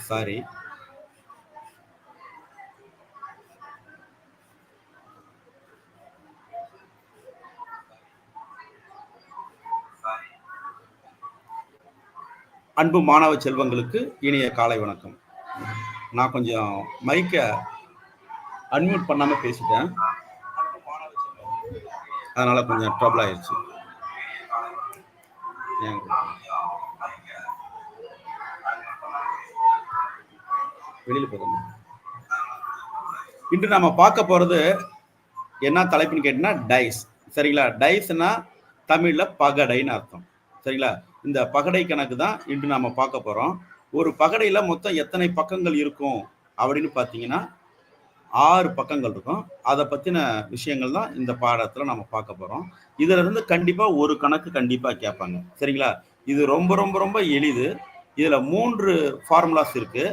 Sorry. அன்பு மாணவ செல்வங்களுக்கு இனிய காலை வணக்கம். நான் கொஞ்சம் மைக்க அன்மியூட் பண்ணாம பேசிட்டேன், அதனால கொஞ்சம் ட்ரபிள் ஆயிடுச்சு. வெளியில போதும். இன்று நாம பார்க்க போறது என்ன தலைப்புன்னு கேட்டீங்கன்னா டைஸ். சரிங்களா? டைஸ்னா தமிழ்ல பகடைன்னு அர்த்தம். சரிங்களா? இந்த பகடை கணக்கு தான் இன்று நாம பார்க்க போறோம். ஒரு பகடையில மொத்தம் எத்தனை பக்கங்கள் இருக்கும் அப்படின்னு பார்த்தீங்கன்னா 6 பக்கங்கள் இருக்கும். அதை பத்தின விஷயங்கள் தான் இந்த பாடத்துல நம்ம பார்க்க போறோம். இதுல இருந்து கண்டிப்பா ஒரு கணக்கு கண்டிப்பா கேட்பாங்க. சரிங்களா? இது ரொம்ப ரொம்ப ரொம்ப எளிது. இதுல 3 ஃபார்முலாஸ் இருக்கு.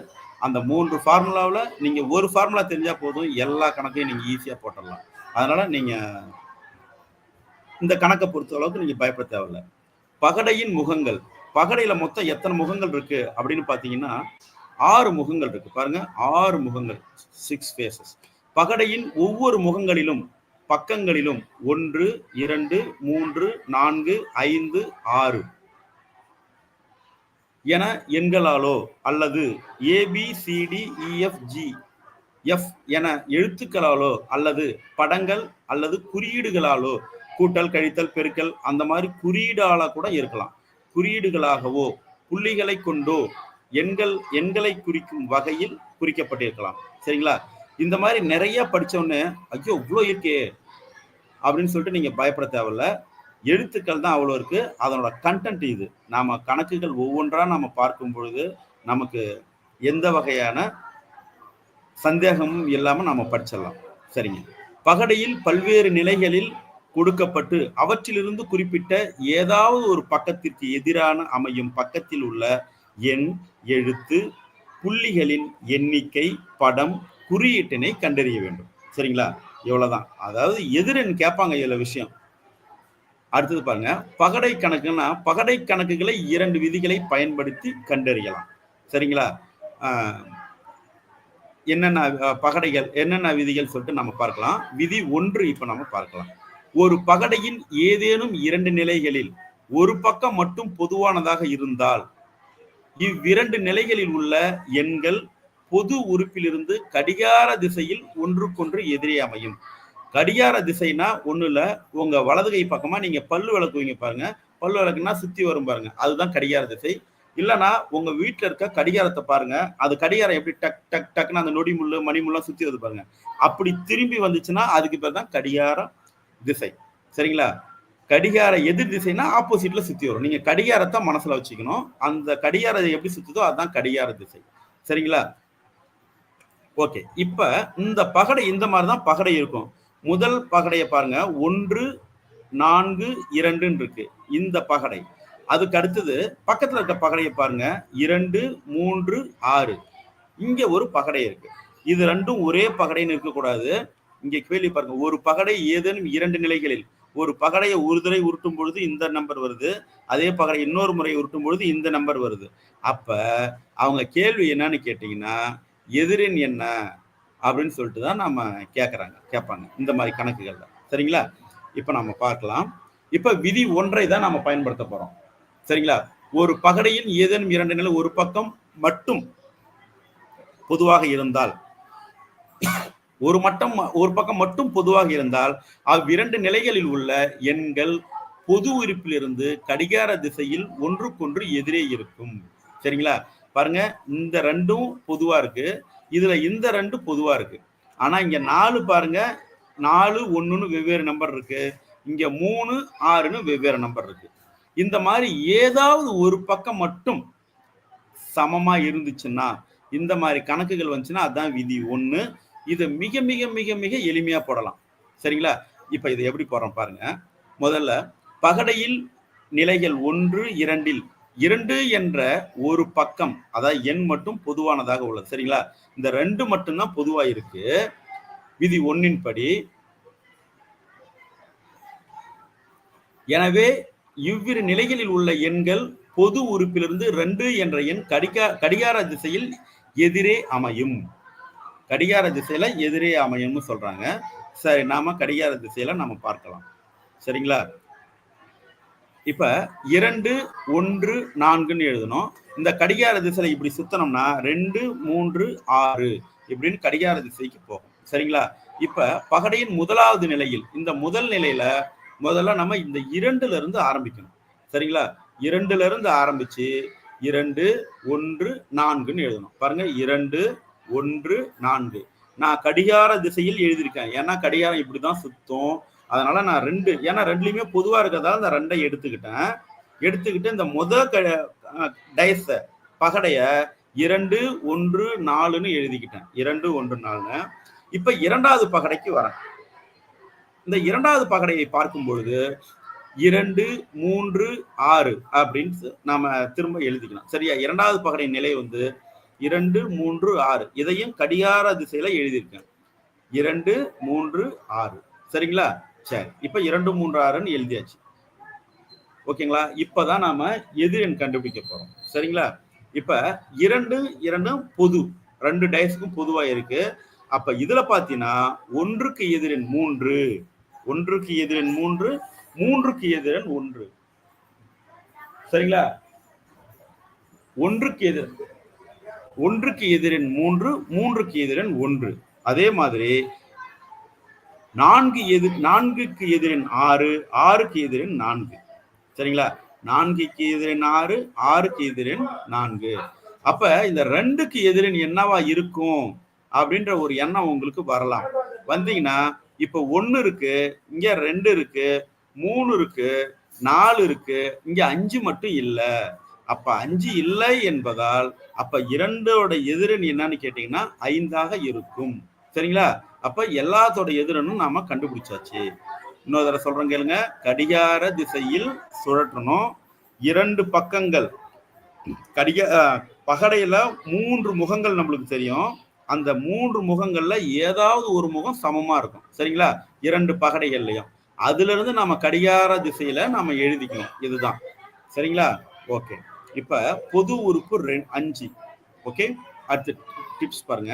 அந்த 3 ஃபார்முலாவில் நீங்க ஒரு ஃபார்முலா தெரிஞ்சா போதும், எல்லா கணக்கையும் நீங்க ஈஸியா போட்டுடலாம். அதனால நீங்க இந்த கணக்கை பொறுத்த அளவுக்கு நீங்க பயப்பட தேவையில்ல. பகடையின் முகங்கள். பகடையில மொத்தம் எத்தனை முகங்கள் இருக்கு அப்படின்னு பாத்தீங்கன்னா 6 முகங்கள் இருக்கு. பாருங்க, 6 முகங்கள், 6 ஃபேசஸ். பகடையின் ஒவ்வொரு முகங்களிலும் பக்கங்களிலும் 1, 2, 3, 4, 5, 6 என எண்களாலோ அல்லது ABCDEFGF என எழுத்துக்களாலோ அல்லது படங்கள் அல்லது குறியீடுகளாலோ, கூட்டல் கழித்தல் பெருக்கல் அந்த மாதிரி குறியீடால கூட இருக்கலாம். குறியீடுகளாகவோ புள்ளிகளை கொண்டோ எண்களை குறிக்கும் வகையில் குறிக்கப்பட்டிருக்கலாம். சரிங்களா? இந்த மாதிரி நிறைய படிச்சோன்னு ஐயோ இவ்வளோ இருக்கே அப்படின்னு சொல்லிட்டு நீங்க பயப்பட தேவையில்ல. எழுத்துக்கள் தான் அவ்வளோ இருக்கு, அதனோட கண்டென்ட் இது. நாம கணக்குகள் ஒவ்வொன்றா நம்ம பார்க்கும் பொழுது நமக்கு எந்த வகையான சந்தேகமும் இல்லாம நாம படிச்சிடலாம். சரிங்க. பகடையில் பல்வேறு நிலைகளில் கொடுக்கப்பட்டு அவற்றிலிருந்து குறிப்பிட்ட ஏதாவது ஒரு பக்கத்திற்கு எதிரான அமையும் பக்கத்தில் உள்ள எண், எழுத்து, புள்ளிகளின் எண்ணிக்கை, படம், குறியீட்டினை கண்டறிய வேண்டும். சரிங்களா? இவ்வளவுதான். அதாவது எதிரெண் கேட்பாங்க இதுல விஷயம். அடுத்தது பாருங்க, பகடை கணக்குன்னா பகடை கணக்குகளை 2 விதிகளை பயன்படுத்தி கண்டறியலாம். சரிங்களா? என்னென்ன பகடைகள், என்னென்ன விதிகள் சொல்லிட்டு நம்ம பார்க்கலாம். விதி 1 இப்ப நம்ம பார்க்கலாம். ஒரு பகடையின் ஏதேனும் 2 நிலைகளில் ஒரு பக்கம் மட்டும் பொதுவானதாக இருந்தால் இவ்விரண்டு நிலைகளில் உள்ள எண்கள் பொது உறுப்பிலிருந்து கடிகார திசையில் ஒன்றுக்கொன்று எதிரே அமையும். கடிகார திசைனா ஒண்ணு இல்ல, உங்க வலது கை பக்கமா நீங்க பல்லு விளக்குவீங்க பாருங்க, பல்லு விளக்குனா சுத்தி வரும் பாருங்க, அதுதான் கடிகார திசை. இல்லைன்னா உங்க வீட்டுல இருக்க கடிகாரத்தை பாருங்க, அது கடிகாரம் எப்படி டக் டக் டக்குன்னு அந்த நொடி முள்ளு மணி முள்ளா சுத்தி வருது பாருங்க, அப்படி திரும்பி வந்துச்சுன்னா அதுக்கு பேர் தான் கடிகார திசை. சரிங்களா? கடிகார எதிர் திசைனா ஆப்போசிட்ல சுத்தி வரும். நீங்க கடிகாரத்தை மனசுல வச்சுக்கணும். அந்த கடிகாரம் எப்படி சுத்துதோ அதுதான் கடிகார திசை. சரிங்களா? ஓகே. இப்ப இந்த பகடை இந்த மாதிரிதான் பகடை இருக்கும். முதல் பகடையை பாருங்க, 1, 4, 2 இருக்கு இந்த பகடை. அதுக்கு அடுத்தது பக்கத்துல இருக்க பகடையை பாருங்க, 2, 3, 6. இங்க ஒரு பகடை இருக்கு. இது ரெண்டும் ஒரே பகடைன்னு இருக்கக்கூடாது. இங்க கேள்வி பாருங்க, ஒரு பகடை ஏதேனும் 2 நிலைகளில், ஒரு பகடையை ஒரு தடவை உருட்டும் பொழுது இந்த நம்பர் வருது, அதே பகடை இன்னொரு முறை உருட்டும் பொழுது இந்த நம்பர் வருது. அப்ப அவங்க கேள்வி என்னன்னு கேட்டீங்கன்னா எதிரெண் என்ன அப்படின்னு சொல்லிட்டு தான் நம்ம கேட்பாங்க இந்த மாதிரி கணக்குகள்ல. சரிங்களா? இப்ப நம்ம பார்க்கலாம். இப்ப விதி 1 தான் நம்ம பயன்படுத்த போறோம். சரிங்களா? ஒரு பகடையின் ஏதேனும் 2 நிலை ஒரு பக்கம் மட்டும் பொதுவாக இருந்தால், ஒரு பக்கம் மட்டும் பொதுவாக இருந்தால் அவ்விரண்டு நிலைகளில் உள்ள எண்கள் பொது உறுப்பிலிருந்து கடிகார திசையில் ஒன்றுக்கொன்று எதிரே இருக்கும். சரிங்களா? பாருங்க, இந்த ரெண்டும் பொதுவா இருக்கு, இதுல இந்த 2 பொதுவா இருக்கு. ஆனா இங்க 4 பாருங்க, 4, 1ன்னு வெவ்வேறு நம்பர் இருக்கு, இங்க 3, 6ன்னு வெவ்வேறு நம்பர் இருக்கு. இந்த மாதிரி ஏதாவது ஒரு பக்கம் மட்டும் சமமா இருந்துச்சுன்னா, இந்த மாதிரி கணக்குகள் வந்துச்சுன்னா அதான் விதி 1. இது மிக மிக மிக மிக எளிமையா போடலாம். சரிங்களா? இப்ப இதை எப்படி போடுறோம் பாருங்க. முதல்ல பகடையில் நிலைகள் 1, 2ல் 2 என்ற ஒரு பக்கம், அதாவது எண் மட்டும் பொதுவானதாக உள்ளது. சரிங்களா? இந்த 2 மட்டும்தான் பொதுவா இருக்கு. விதி 1ன் படி எனவே இவ்விரு நிலைகளில் உள்ள எண்கள் பொது உறுப்பிலிருந்து 2 என்ற எண் கடிகார திசையில் எதிரே அமையும். கடிகார திசையில எதிரே அமையும்னு சொல்றாங்க. சரி, நாம கடிகார திசையில நம்ம பார்க்கலாம். சரிங்களா? இப்ப 2, 1, 4ன்னு எழுதணும். இந்த கடிகார திசையில இப்படி சுத்தனோம்னா 2, 3, 6 இப்படின்னு கடிகார திசைக்கு போகும். சரிங்களா? இப்ப பகடையின் முதலாவது நிலையில் இந்த முதல் நிலையில முதல்ல நம்ம இந்த 2ல இருந்து ஆரம்பிக்கணும். சரிங்களா? 2ல இருந்து ஆரம்பிச்சு 2, 1, 4ன்னு எழுதணும். பாருங்க, 2, 1, 4. நான் கடிகார திசையில் எழுதியிருக்கேன். ஏன்னா கடிகாரம் இப்படிதான் சுத்தும். அதனால நான் 2, ஏன்னா ரெண்டுலயுமே பொதுவா இருக்கிறதால இந்த 2ஐ எடுத்துக்கிட்டு இந்த டைஸ பகடைய 2, 1, 4ன்னு எழுதிக்கிட்டேன். 2, 1, 4. இப்ப இரண்டாவது பகடைக்கு வரேன். இந்த இரண்டாவது பகடையை பார்க்கும் பொழுது 2, 3, 6 அப்படின்னு நாம திரும்ப எழுதிக்கலாம். சரியா? இரண்டாவது பகடை நிலை வந்து 2, 3, 6. இதையும் கடிகார திசையில எழுதியிருக்கேன். 2, 3, 6. சரிங்களா? சரி, இப்ப 2, 3, 6ன்னு எழுதியாச்சு. ஓகேங்களா? இப்பதான் நாம எதிரெண் கண்டுபிடிக்க போறோம். சரிங்களா? இப்ப 2, 2 பொது, 2 டைஸ்க்கும் பொதுவா இருக்கு. அப்ப இதுல பாத்தீங்கன்னா 1க்கு எதிரெண் 3, 1க்கு எதிரெண் 3, 3க்கு எதிரெண் 1. சரிங்களா? 1க்கு எதிரெண் 3, 3க்கு எதிரெண் 1. அதே மாதிரி 4க்கு எதிரெண் 6, 6க்கு எதிரெண் 4. சரிங்களா? 4க்கு எதிரெண் 6, 6க்கு எதிரெண் 4. அப்ப இந்த 2க்கு எதிரெண் என்னவா இருக்கும் அப்படின்ற ஒரு எண்ணம் உங்களுக்கு வரலாம். வந்தீங்கன்னா இப்ப 1 இருக்கு, இங்க 2 இருக்கு, 3 இருக்கு, 4 இருக்கு, இங்க 5 மட்டும் இல்ல. அப்ப 5 இல்லை என்பதால் அப்ப 2ஓட எதிரெண் என்னன்னு கேட்டீங்கன்னா 5ஆக இருக்கும். சரிங்களா? அப்ப எல்லாத்தோட எதிரனும் நாம கண்டுபிடிச்சாச்சு. இன்னொரு தடவை சொல்றேன் கேளுங்க. கடிகார திசையில் சுழற்றணும். 2 பக்கங்கள் பகடையில 3 முகங்கள் நம்மளுக்கு தெரியும். அந்த 3 முகங்கள்ல ஏதாவது ஒரு முகம் சமமா இருக்கும். சரிங்களா? 2 பகடைகள்லயும் அதுல இருந்து நம்ம கடிகார திசையில நாம எழுதிக்கணும். இதுதான். சரிங்களா? ஓகே. இப்ப பொது உறுப்பு 5. ஓகே, அடுத்து டிப்ஸ் பாருங்க.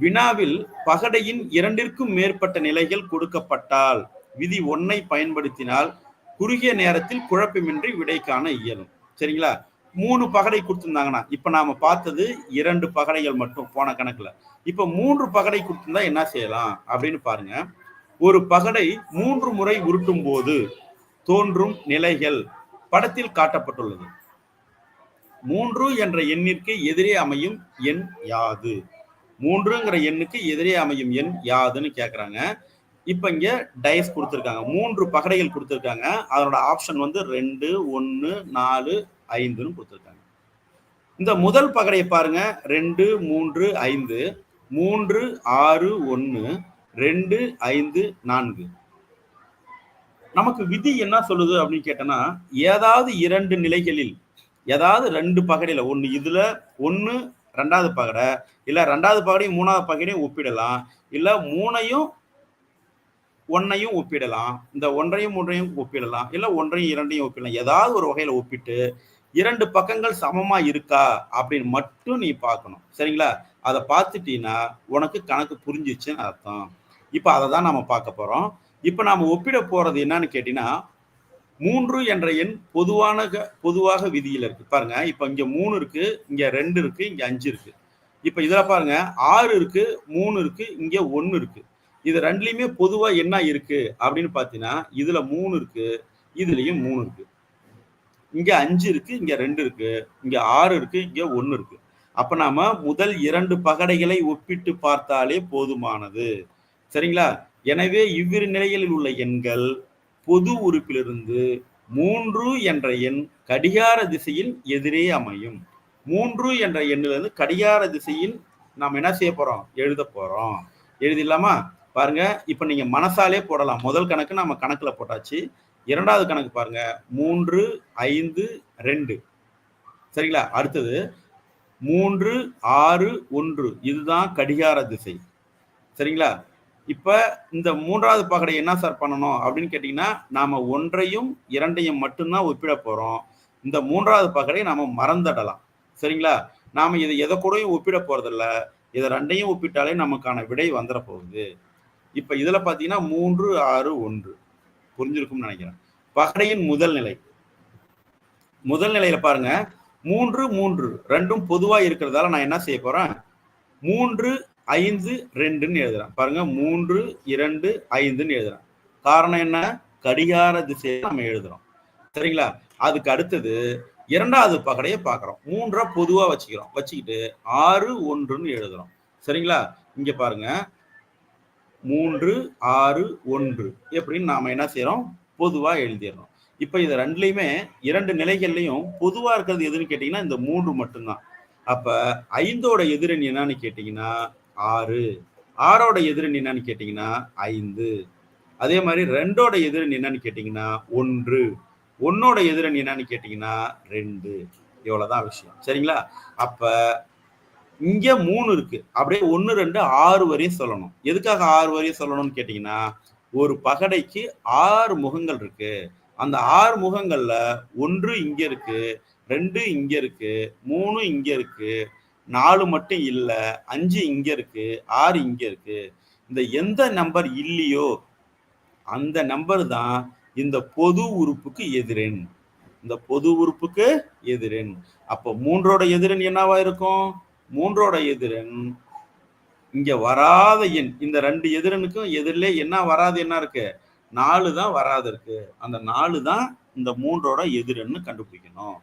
வினாவில் பகடையின் 2ற்கும் மேற்பட்ட நிலைகள் கொடுக்கப்பட்டால் விதி 1ஐ பயன்படுத்தினால் குறுகிய நேரத்தில் குழப்பமின்றி விடை காண இயலும். சரிங்களா? 3 பகடை கொடுத்திருந்தாங்கன்னா, இப்ப நாம பார்த்தது 2 பகடைகள் மட்டும் போன கணக்குல. இப்ப 3 பகடை கொடுத்திருந்தா என்ன செய்யலாம் அப்படின்னு பாருங்க. ஒரு பகடை 3 முறை உருட்டும் போது தோன்றும் நிலைகள் படத்தில் காட்டப்பட்டுள்ளது. 3 என்ற எண்ணிற்கு எதிரே அமையும் எண் யாது? 3ங்கிற எண்ணுக்கு எதிரே அமையும் எண் யாதுன்னு கேக்குறாங்க. இப்ப இங்க டைஸ் கொடுத்திருக்காங்க. 3 பகடைகள் கொடுத்திருக்காங்க. அதோட ஆப்ஷன் வந்து 2, 1, 4, 5ன்னு கொடுத்திருக்காங்க. இந்த முதல் பகடையை பாருங்க. 2, 3, 5, 3, 6, 1, 2, 5, 4. நமக்கு விதி என்ன சொல்லுது அப்படின்னு கேட்டோம்னா, ஏதாவது 2 நிலைகளில் ஏதாவது 2 பகடையில ஒண்ணு இதுல 1 2வது பகடை, இல்ல 2வது பகடையும் 3வது பகடையும் ஒப்பிடலாம், இல்ல 3ஐயும் 1ஐயும் ஒப்பிடலாம், இந்த 1ஐயும் 3ஐயும் ஒப்பிடலாம், இல்ல 1ஐயும் 2ஐயும் ஒப்பிடலாம். ஏதாவது ஒரு வகையில ஒப்பிட்டு 2 பக்கங்கள் சமமா இருக்கா அப்படின்னு மட்டும் நீ பார்க்கணும். சரிங்களா? அதை பார்த்துட்டீங்கன்னா உனக்கு கணக்கு புரிஞ்சிச்சுன்னு அர்த்தம். இப்ப அதை தான் நம்ம பார்க்க போறோம். இப்ப நாம ஒப்பிட போறது என்னன்னு கேட்டீங்கன்னா, 3 என்ற எண் பொதுவாக விதியில் இருக்கு. பாருங்க, இப்ப இங்க 3 இருக்கு, இங்க 2 இருக்கு, இங்க 5 இருக்கு. இப்ப இதுல பாருங்க 6 இருக்கு, 3 இருக்கு, இங்க 1 இருக்கு. இது ரெண்டுலயுமே பொதுவா என்ன இருக்கு அப்படின்னு பாத்தீங்கன்னா, இதுல 3 இருக்கு, இதுலயும் 3 இருக்கு. இங்க 5 இருக்கு, இங்க 2 இருக்கு, இங்க 6 இருக்கு, இங்க 1 இருக்கு. அப்ப நாம முதல் 2 பகடைகளை ஒப்பிட்டு பார்த்தாலே போதுமானது. சரிங்களா? எனவே இவ்விரு நிலைகளில் உள்ள எண்கள் பொது உறுப்பிலிருந்து 3 என்ற எண் கடிகார திசையில் எதிரே அமையும். 3 என்ற எண்ணிலிருந்து கடிகார திசையில் நாம் என்ன செய்ய போறோம்? எழுத போறோம். எழுதிடலாமா? பாருங்க, இப்ப நீங்க மனசாலே போடலாம். முதல் கணக்கு நம்ம கணக்குல போட்டாச்சு. இரண்டாவது கணக்கு பாருங்க. 3, 5, 2. சரிங்களா? அடுத்தது 3, 6, 1. இதுதான் கடிகார திசை. சரிங்களா? இப்ப இந்த 3வது பகடை என்ன சார் பண்ணணும் அப்படின்னு கேட்டீங்கன்னா, நாம 1ஐயும் 2ஐயும் மட்டும்தான் ஒப்பிட போறோம். இந்த 3வது பகடை நாம மறந்துடலாம். சரிங்களா? நாம இதை எதை கூடயும் ஒப்பிட போறதில்ல. இதை ரெண்டையும் ஒப்பிட்டாலே நமக்கான விடை வந்துட போகுது. இப்ப இதுல பாத்தீங்கன்னா 3, 6, 1 புரிஞ்சிருக்கும்னு நினைக்கிறேன். பகடையின் முதல் நிலை. முதல் நிலையில பாருங்க 3, 3 ரெண்டும் பொதுவா இருக்கிறதால நான் என்ன செய்ய போறேன், 3, 5, 2ன்னு எழுதுறேன். பாருங்க 3, 2, 5ன்னு எழுதுறேன். காரணம் என்ன, கடிகார திசையை நம்ம எழுதுறோம். சரிங்களா? அதுக்கு அடுத்தது இரண்டாவது பகடையை பார்க்கிறோம். 3 பொதுவா வச்சுக்கிறோம். வச்சுக்கிட்டு 6, 1ன்னு எழுதுறோம். சரிங்களா? இங்க பாருங்க 3, 6, 1 எப்படின்னு நாம என்ன செய்யறோம், பொதுவா எழுதிடுறோம். இப்ப இது ரெண்டுலயுமே இரண்டு நிலைகள்லையும் பொதுவா இருக்கிறது எதுன்னு கேட்டீங்கன்னா இந்த 3 மட்டும்தான். அப்ப 5ஓட எதிரணி என்னன்னு கேட்டீங்கன்னா 6, 6ஓட எதிரணி என்னன்னு கேட்டீங்கன்னா 5, அதே மாதிரி 2ஓட எதிரணி என்னன்னு கேட்டீங்கன்னா 1, 1ஓட எதிரணி என்னன்னு கேட்டீங்கன்னா 2. இவ்வளவுதான் விஷயம். சரிங்களா? அப்ப இங்க 3 இருக்கு. அப்படியே 1, 2, 6 வரையும் சொல்லணும். எதுக்காக 6 வரையும் சொல்லணும்னு கேட்டீங்கன்னா ஒரு பகடைக்கு 6 முகங்கள் இருக்கு. அந்த 6 முகங்கள்ல 1 இங்க இருக்கு, 2 இங்க இருக்கு, 3 இங்க இருக்கு, 4 மட்டும் இல்ல, 5 இங்க இருக்கு, 6 இங்க இருக்கு. இந்த எந்த நம்பர் இல்லையோ அந்த நம்பர் தான் இந்த பொது உறுப்புக்கு எதிரெண். இந்த பொது உறுப்புக்கு எதிரெண். அப்ப 3ஓட எதிரெண் என்னவா இருக்கும், 3ஓட எதிரெண் இங்க வராத எண். இந்த 2 எதிரனுக்கும் எதிரிலே என்ன வராது, என்ன இருக்கு, 4 தான் வராது இருக்கு. அந்த 4 தான் இந்த 3ஓட எதிரென்னு கண்டுபிடிக்கணும்.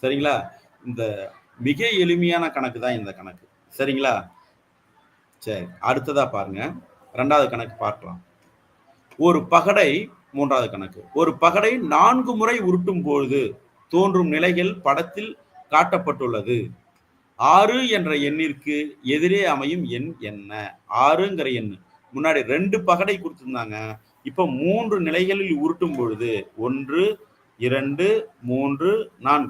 சரிங்களா? இந்த மிக எளிமையான கணக்கு தான் இந்த கணக்கு. சரிங்களா? சரி, அடுத்ததா பாருங்க, ரெண்டாவது கணக்கு பார்க்கலாம். ஒரு பகடை, மூன்றாவது கணக்கு. ஒரு பகடை 4 முறை உருட்டும் பொழுது தோன்றும் நிலைகள் படத்தில் காட்டப்பட்டுள்ளது. 6 என்ற எண்ணிற்கு எதிரே அமையும் எண் என்ன? 6ங்கிற எண் முன்னாடி 2 பகடை கொடுத்திருந்தாங்க. இப்ப 3 நிலைகளில் உருட்டும் பொழுது 1, 2, 3, 4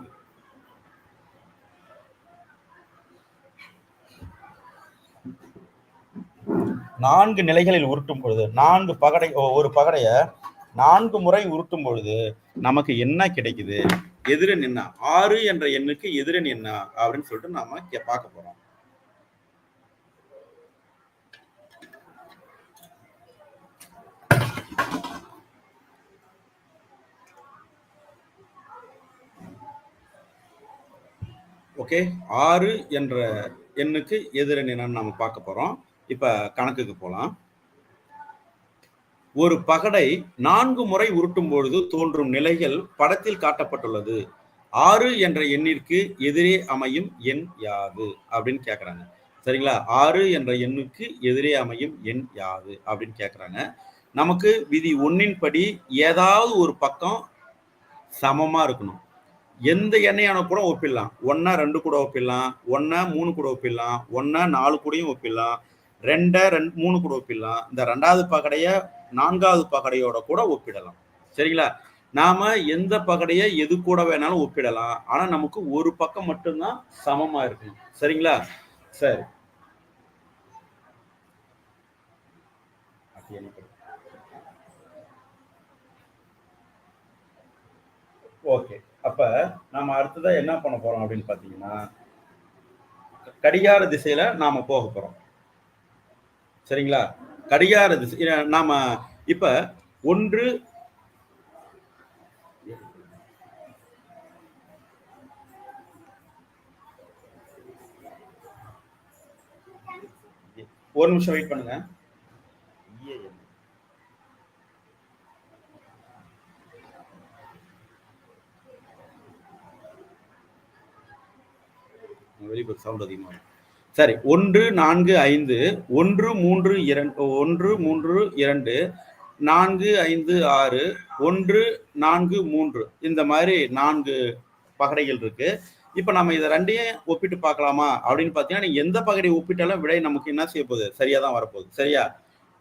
4 நிலைகளில் உருட்டும் பொழுது 4 பகடை, ஒரு பகடைய 4 முறை உருட்டும் பொழுது நமக்கு என்ன கிடைக்குது, எதிரன் என்ன, 6 என்ற எண்ணுக்கு எதிரன் என்ன அப்படின்னு சொல்லிட்டு நாம பார்க்க போறோம். ஓகே, 6 என்ற எண்ணுக்கு எதிரன் என்னன்னு நாம பார்க்க போறோம். இப்ப கணக்குக்கு போலாம். ஒரு பகடை 4 முறை உருட்டும் பொழுது தோன்றும் நிலைகள் படத்தில் காட்டப்பட்டுள்ளது. 6 என்ற எண்ணிற்கு எதிரே அமையும் எண் யாது அப்படின்னு கேட்கறாங்க. சரிங்களா? 6 என்ற எண்ணுக்கு எதிரே அமையும் எண் யாது அப்படின்னு கேட்கறாங்க. நமக்கு விதி 1ன் படி ஏதாவது ஒரு பக்கம் சமமா இருக்கணும். எந்த எண்ணையான கூட ஒப்பிடலாம். 1 2 கூட ஒப்பிடலாம், 1 3 கூட ஒப்பிடலாம், 1 4 கூடயும் ஒப்பிடலாம், 2 3 கூட ஒப்பிடலாம். இந்த 2வது பகடைய 4வது பகடையோட கூட ஒப்பிடலாம். சரிங்களா? நாம எந்த பகடைய எது கூட வேணாலும் ஒப்பிடலாம். ஆனா நமக்கு ஒரு பக்கம் மட்டும்தான் சமமா இருக்கணும். சரிங்களா? சரி, ஓகே. அப்ப நாம அடுத்ததா என்ன பண்ண போறோம் அப்படின்னு பாத்தீங்கன்னா கடிகார திசையில நாம போக போறோம். சரிங்களா? கடிகார திசை நாம இப்ப 1 ஒரு நிமிஷம் வெயிட் பண்ணுங்க. வெளிப்பட சவுண்ட் அதிகமா. சரி, 1 4 5 1 3 2 1 3 2 4 5 6 1 4 3 இந்த மாதிரி 4 பகடைகள் இருக்கு. இப்ப நம்ம இதை ரெண்டையும் ஒப்பிட்டு பார்க்கலாமா அப்படின்னு பாத்தீங்கன்னா நீங்க எந்த பகடை ஒப்பிட்டாலும் விடை நமக்கு என்ன செய்ய போகுது, சரியா தான் வரப்போகுது. சரியா?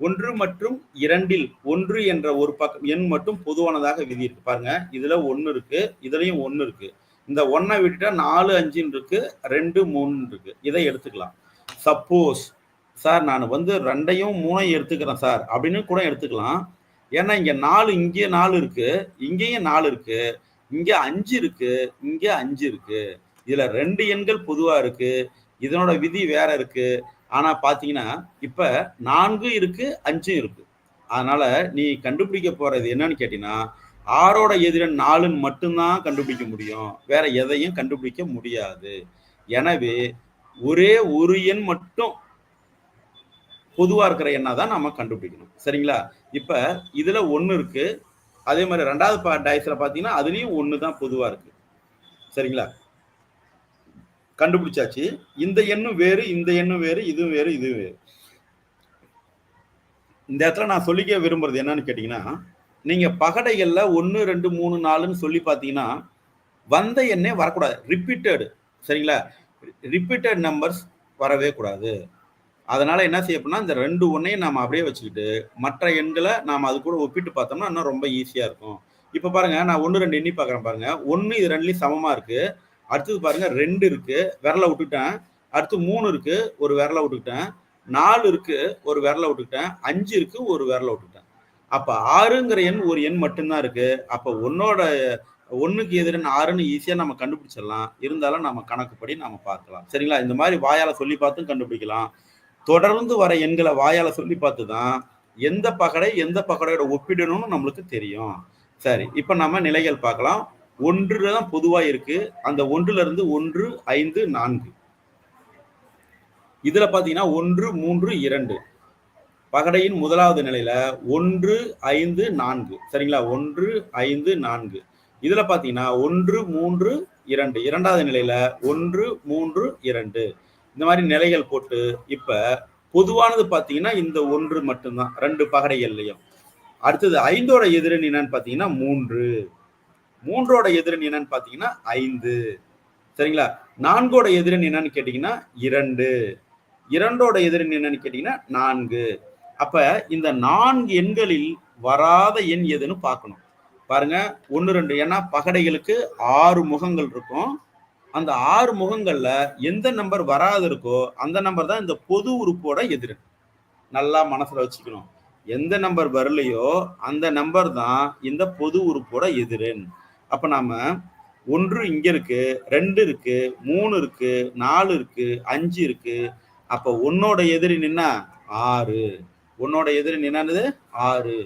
1 மற்றும் 2ல் 1 என்ற ஒரு பக்கம் எண் மட்டும் பொதுவானதாக விதி இருக்கு. பாருங்க, இதுல 1 இருக்கு, இதுலயும் 1 இருக்கு. இந்த 1 விட்டுட்டா 4 5 இருக்கு, 2 3 இருக்கு. இதை எடுத்துக்கலாம். சப்போஸ் சார் நான் வந்து 2யும் 3 எடுத்துக்கிறேன் சார் அப்படின்னு கூட எடுத்துக்கலாம். ஏன்னா இங்க 4 இங்கே 4 இருக்கு, இங்கேயும் 4 இருக்கு, இங்க 5 இருக்கு, இங்க 5 இருக்கு. இதுல 2 எண்கள் பொதுவா இருக்கு, இதனோட விதி வேற இருக்கு. ஆனா பாத்தீங்கன்னா இப்ப 4 இருக்கு, 5 இருக்கு. அதனால நீ கண்டுபிடிக்க போறது என்னன்னு கேட்டீங்கன்னா 6ஓட எதிரன் 4ன்னு மட்டும்தான் கண்டுபிடிக்க முடியும், வேற எதையும் கண்டுபிடிக்க முடியாது. எனவே ஒரே ஒரு எண் மட்டும் பொதுவா இருக்கிற எண்ணா தான் நாம கண்டுபிடிக்கணும். சரிங்களா? இப்ப இதுல 1 இருக்கு. அதே மாதிரி 2வது டைஸ்ல பாத்தீங்கன்னா அதுலயும் 1 தான் பொதுவா இருக்கு. சரிங்களா? கண்டுபிடிச்சாச்சு. இந்த எண்ணும் வேறு, இந்த எண்ணும் வேறு, இதுவும் வேறு, இதுவும் வேறு. இந்த இடத்துல நான் சொல்லிக்க விரும்புறது என்னன்னு கேட்டீங்கன்னா, நீங்க பகடைகள்ல 1, 2, 3, 4ன்னு சொல்லி பாத்தீங்கன்னா வந்த எண்ணே வரக்கூடாது. ரிப்பீட்டட். சரிங்களா? ரிப்பீட்டட் நம்பர்ஸ் வரவே கூடாது. அதனால என்ன செய்யணும்னா இந்த 2 1ஐயும் நாம அப்படியே வச்சுக்கிட்டு மற்ற எண்களை நாம அது கூட ஒப்பிட்டு பார்த்தோம்னா இன்னும் ரொம்ப ஈஸியா இருக்கும். இப்ப பாருங்க நான் 1 2 எண்ணி பார்க்கறேன் பாருங்க. 1 இது 2லயும் சமமா இருக்கு. அடுத்தது பாருங்க 2 இருக்கு, விரல விட்டுட்டேன். அடுத்து 3 இருக்கு, ஒரு விரல விட்டுட்டேன். 4 இருக்கு, ஒரு விரல விட்டுட்டேன். 5 இருக்கு, ஒரு விரல விட்டுட்டேன். அப்ப 6ங்கிற எண் ஒரு எண் மட்டும்தான் இருக்கு. அப்ப 1க்கு எதிரன் 6ன்னு ஈஸியா நம்ம கண்டுபிடிச்சிடலாம். இருந்தாலும் நம்ம கணக்குப்படி நாம பார்க்கலாம். சரிங்களா? இந்த மாதிரி வாயால சொல்லி பார்த்தும் கண்டுபிடிக்கலாம். தொடர்ந்து வர எண்களை வாயால சொல்லி பார்த்துதான் எந்த பகடை எந்த பகடையோட ஒப்பிடணும்னு நம்மளுக்கு தெரியும். சரி, இப்ப நம்ம நிலைகள் பார்க்கலாம். 1 தான் பொதுவா இருக்கு. அந்த 1ல இருந்து 1, 5, 4. இதுல பாத்தீங்கன்னா 1, 3, 2 பகடையின் முதலாவது நிலையில 1, 5, 4. சரிங்களா? 1, 5, 4. இதுல பாத்தீங்கன்னா 1, 3, 2. இரண்டாவது நிலையில 1, 3, 2. இந்த மாதிரி நிலைகள் போட்டு இப்ப பொதுவானது பாத்தீங்கன்னா இந்த 1 மட்டும்தான் 2 பகடைகள்லயும். அடுத்தது 5ஓட எதிரன் என்னன்னு பாத்தீங்கன்னா 3. 3ஓட எதிரன் என்னன்னு பாத்தீங்கன்னா 5. சரிங்களா? 4ஓட எதிரன் என்னன்னு கேட்டீங்கன்னா 2. 2ஓட எதிரன் என்னன்னு கேட்டீங்கன்னா 4. அப்ப இந்த 4 எண்களில் வராத எண் எதுன்னு பார்க்கணும். பாருங்க 1 2 ஏன்னா பகடைகளுக்கு 6 முகங்கள் இருக்கும். அந்த 6 முகங்கள்ல எந்த நம்பர் வராது இருக்கோ அந்த நம்பர் தான் இந்த பொது உறுப்போட எதிரன். நல்லா மனசுல வச்சுக்கணும். எந்த நம்பர் வரலையோ அந்த நம்பர் தான் இந்த பொது உறுப்போட எதிரன். அப்ப நாம 1 இங்க இருக்கு, 2 இருக்கு, 3 இருக்கு, 4 இருக்கு, 5 இருக்கு. அப்ப 1ஓட எதிரன் என்ன? 6. 1ஓட எதிரன் என்னது? 6.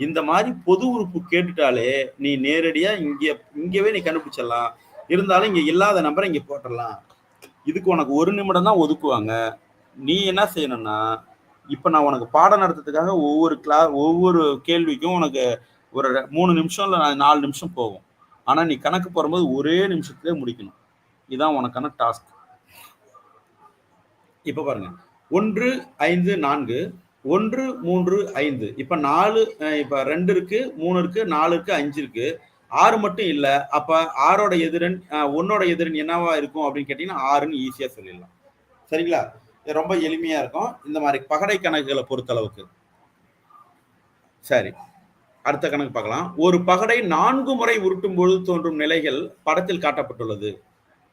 இந்த மாதிரி பொது உறுப்பு கேட்டுட்டாலே நீ நேரடியா இங்கவே நீ கண்டுபிடிச்சிடலாம். இருந்தாலும் இங்க இல்லாத நம்பரை இங்க போட்டுடலாம். இதுக்கு உனக்கு 1 நிமிடம் தான் ஒதுக்குவாங்க. நீ என்ன செய்யணும்னா இப்ப நான் உனக்கு பாடம் நடத்துறதுக்காக ஒவ்வொரு கேள்விக்கும் உனக்கு ஒரு 3 நிமிஷம் இல்ல 4 நிமிஷம் போகும். ஆனா நீ கணக்கு போடும்போது ஒரே நிமிஷத்திலே முடிக்கணும். இதுதான் உனக்கான டாஸ்க். இப்ப பாருங்க 1 5 4 1 3 5. இப்ப 4 இப்ப 2 இருக்கு, 3 இருக்கு, 4 இருக்கு, 5 இருக்கு. 6 மட்டும் இல்ல. அப்ப 6ஓட எதிரன் 1ஓட எதிரன் என்னவா இருக்கும் அப்படின்னு கேட்டீங்கன்னா 6ன்னு ஈஸியா சொல்லிடலாம். சரிங்களா? ரொம்ப எளிமையா இருக்கும் இந்த மாதிரி பகடை கணக்குகளை பொறுத்தளவுக்கு. சரி, அடுத்த கணக்கு பார்க்கலாம். ஒரு பகடை 4 முறை உருட்டும் பொழுது தோன்றும் நிலைகள் படத்தில் காட்டப்பட்டுள்ளது.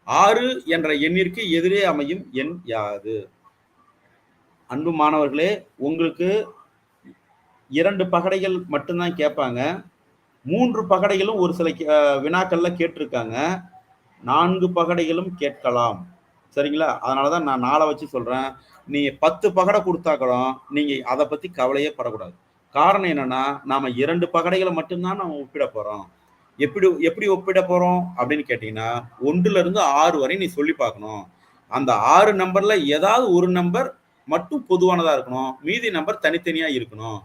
6 என்ற எண்ணிற்கு எதிரே அமையும் எண் யாது? அன்பு மாணவர்களே, உங்களுக்கு 2 பகடைகள் மட்டும்தான் கேட்பாங்க. 3 பகடைகளும் ஒரு சில வினாக்கள்ல கேட்டிருக்காங்க. 4 பகடைகளும் கேட்கலாம். சரிங்களா? அதனாலதான் நான் 4 வச்சு சொல்றேன். நீ 10 பகடை கொடுத்தா கூட நீங்க அதை பத்தி கவலையே படக்கூடாது. காரணம் என்னன்னா நாம 2 பகடைகளை மட்டும்தான் நம்ம ஒப்பிட போறோம். எப்படி ஒப்பிட போறோம் அப்படின்னு கேட்டீங்கன்னா 1ல இருந்து 6 வரை நீ சொல்லி பார்க்கணும். அந்த 6 நம்பர்ல ஏதாவது ஒரு நம்பர் மட்டும் பொதுவானதா இருக்கணும், மீதி நம்பர் தனித்தனியா இருக்கணும்.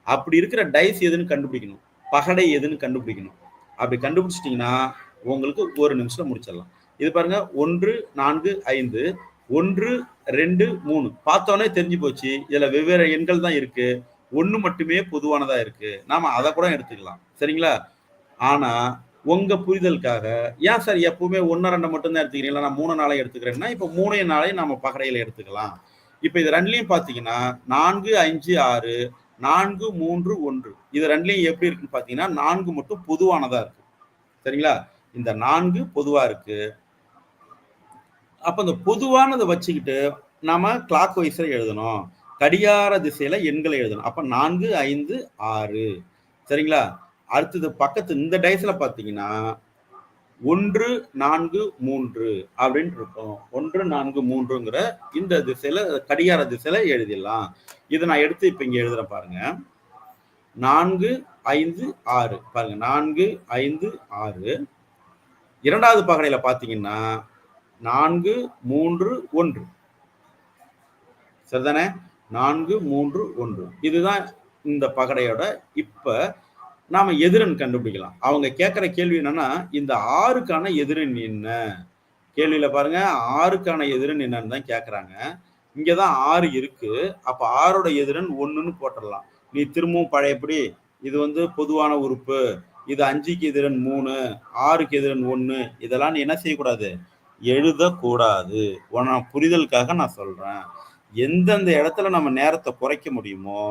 அப்படி இருக்கிற டைஸ் எதுன்னு கண்டுபிடிக்கணும், பகடை எதுன்னு கண்டுபிடிக்கணும். அப்படி கண்டுபிடிச்சிட்டீங்கன்னா உங்களுக்கு 1 நிமிஷம் முடிச்சிடலாம். இது பாருங்க 1 4 5 1 2 3 பார்த்தோன்னே தெரிஞ்சு போச்சு. இதுல வெவ்வேறு எண்கள் தான் இருக்கு. 1 மட்டுமே பொதுவானதா இருக்கு. நாம அதை கூட எடுத்துக்கலாம். சரிங்களா? ஆனா உங்க புரிதலுக்காக ஏன் சார் எப்பவுமே 1 2 மட்டும் தான் எடுத்துக்கிறீங்களா, நான் 3 4 எடுத்துக்கிறேன்னா இப்ப 3 4 நம்ம பகடையில எடுத்துக்கலாம். இப்ப இது ரெண்டுலயும் பாத்தீங்கன்னா 4 5 6 4 3 1 இது ரெண்டுலயும் எப்படி இருக்குன்னு பாத்தீங்கன்னா 4 மட்டும் பொதுவானதா இருக்கு. சரிங்களா? இந்த 4 பொதுவா இருக்கு. அப்ப இந்த பொதுவானதை வச்சுக்கிட்டு நாம கிளாக் வைஸ்ல எழுதணும். கடிகார திசையில எண்களை எழுதணும். அப்ப 4 5 6. சரிங்களா? அடுத்தது பக்கத்து இந்த டைஸ்ல பாத்தீங்கன்னா 1 4 3 அப்படின்னு இருக்கும். 1 4 3ங்கிற இந்த திசையில கடிகார திசையில எழுதிடலாம். இதை நான் எடுத்து இப்ப இங்க எழுதுறேன் பாருங்க. 4 5 6 பாருங்க. 4 5 6. இரண்டாவது பகடையில பாத்தீங்கன்னா 4 3 1. சரிதானே? 4 3 1. இதுதான் இந்த பகடையோட. இப்ப நாம எதிரன் கண்டுபிடிக்கலாம். அவங்க கேட்கிற கேள்வி என்னன்னா, இந்த 6க்கான எதிரன் என்ன? கேள்வியில பாருங்க, 6க்கான எதிரன் என்னன்னு தான் கேட்கறாங்க. இங்கதான் 6 இருக்கு. அப்ப 6ஓட எதிரன் 1ன்னு போட்டுடலாம். நீ திரும்பவும் பழையபடி இது வந்து பொதுவான உறுப்பு, இது 5க்கு எதிரன் 3, 6க்கு எதிரன் 1, இதெல்லாம் நீ என்ன செய்யக்கூடாது? எழுதக்கூடாது. புரிதலுக்காக நான் சொல்றேன். எந்தெந்த இடத்துல நம்ம நேரத்தை குறைக்க முடியுமோ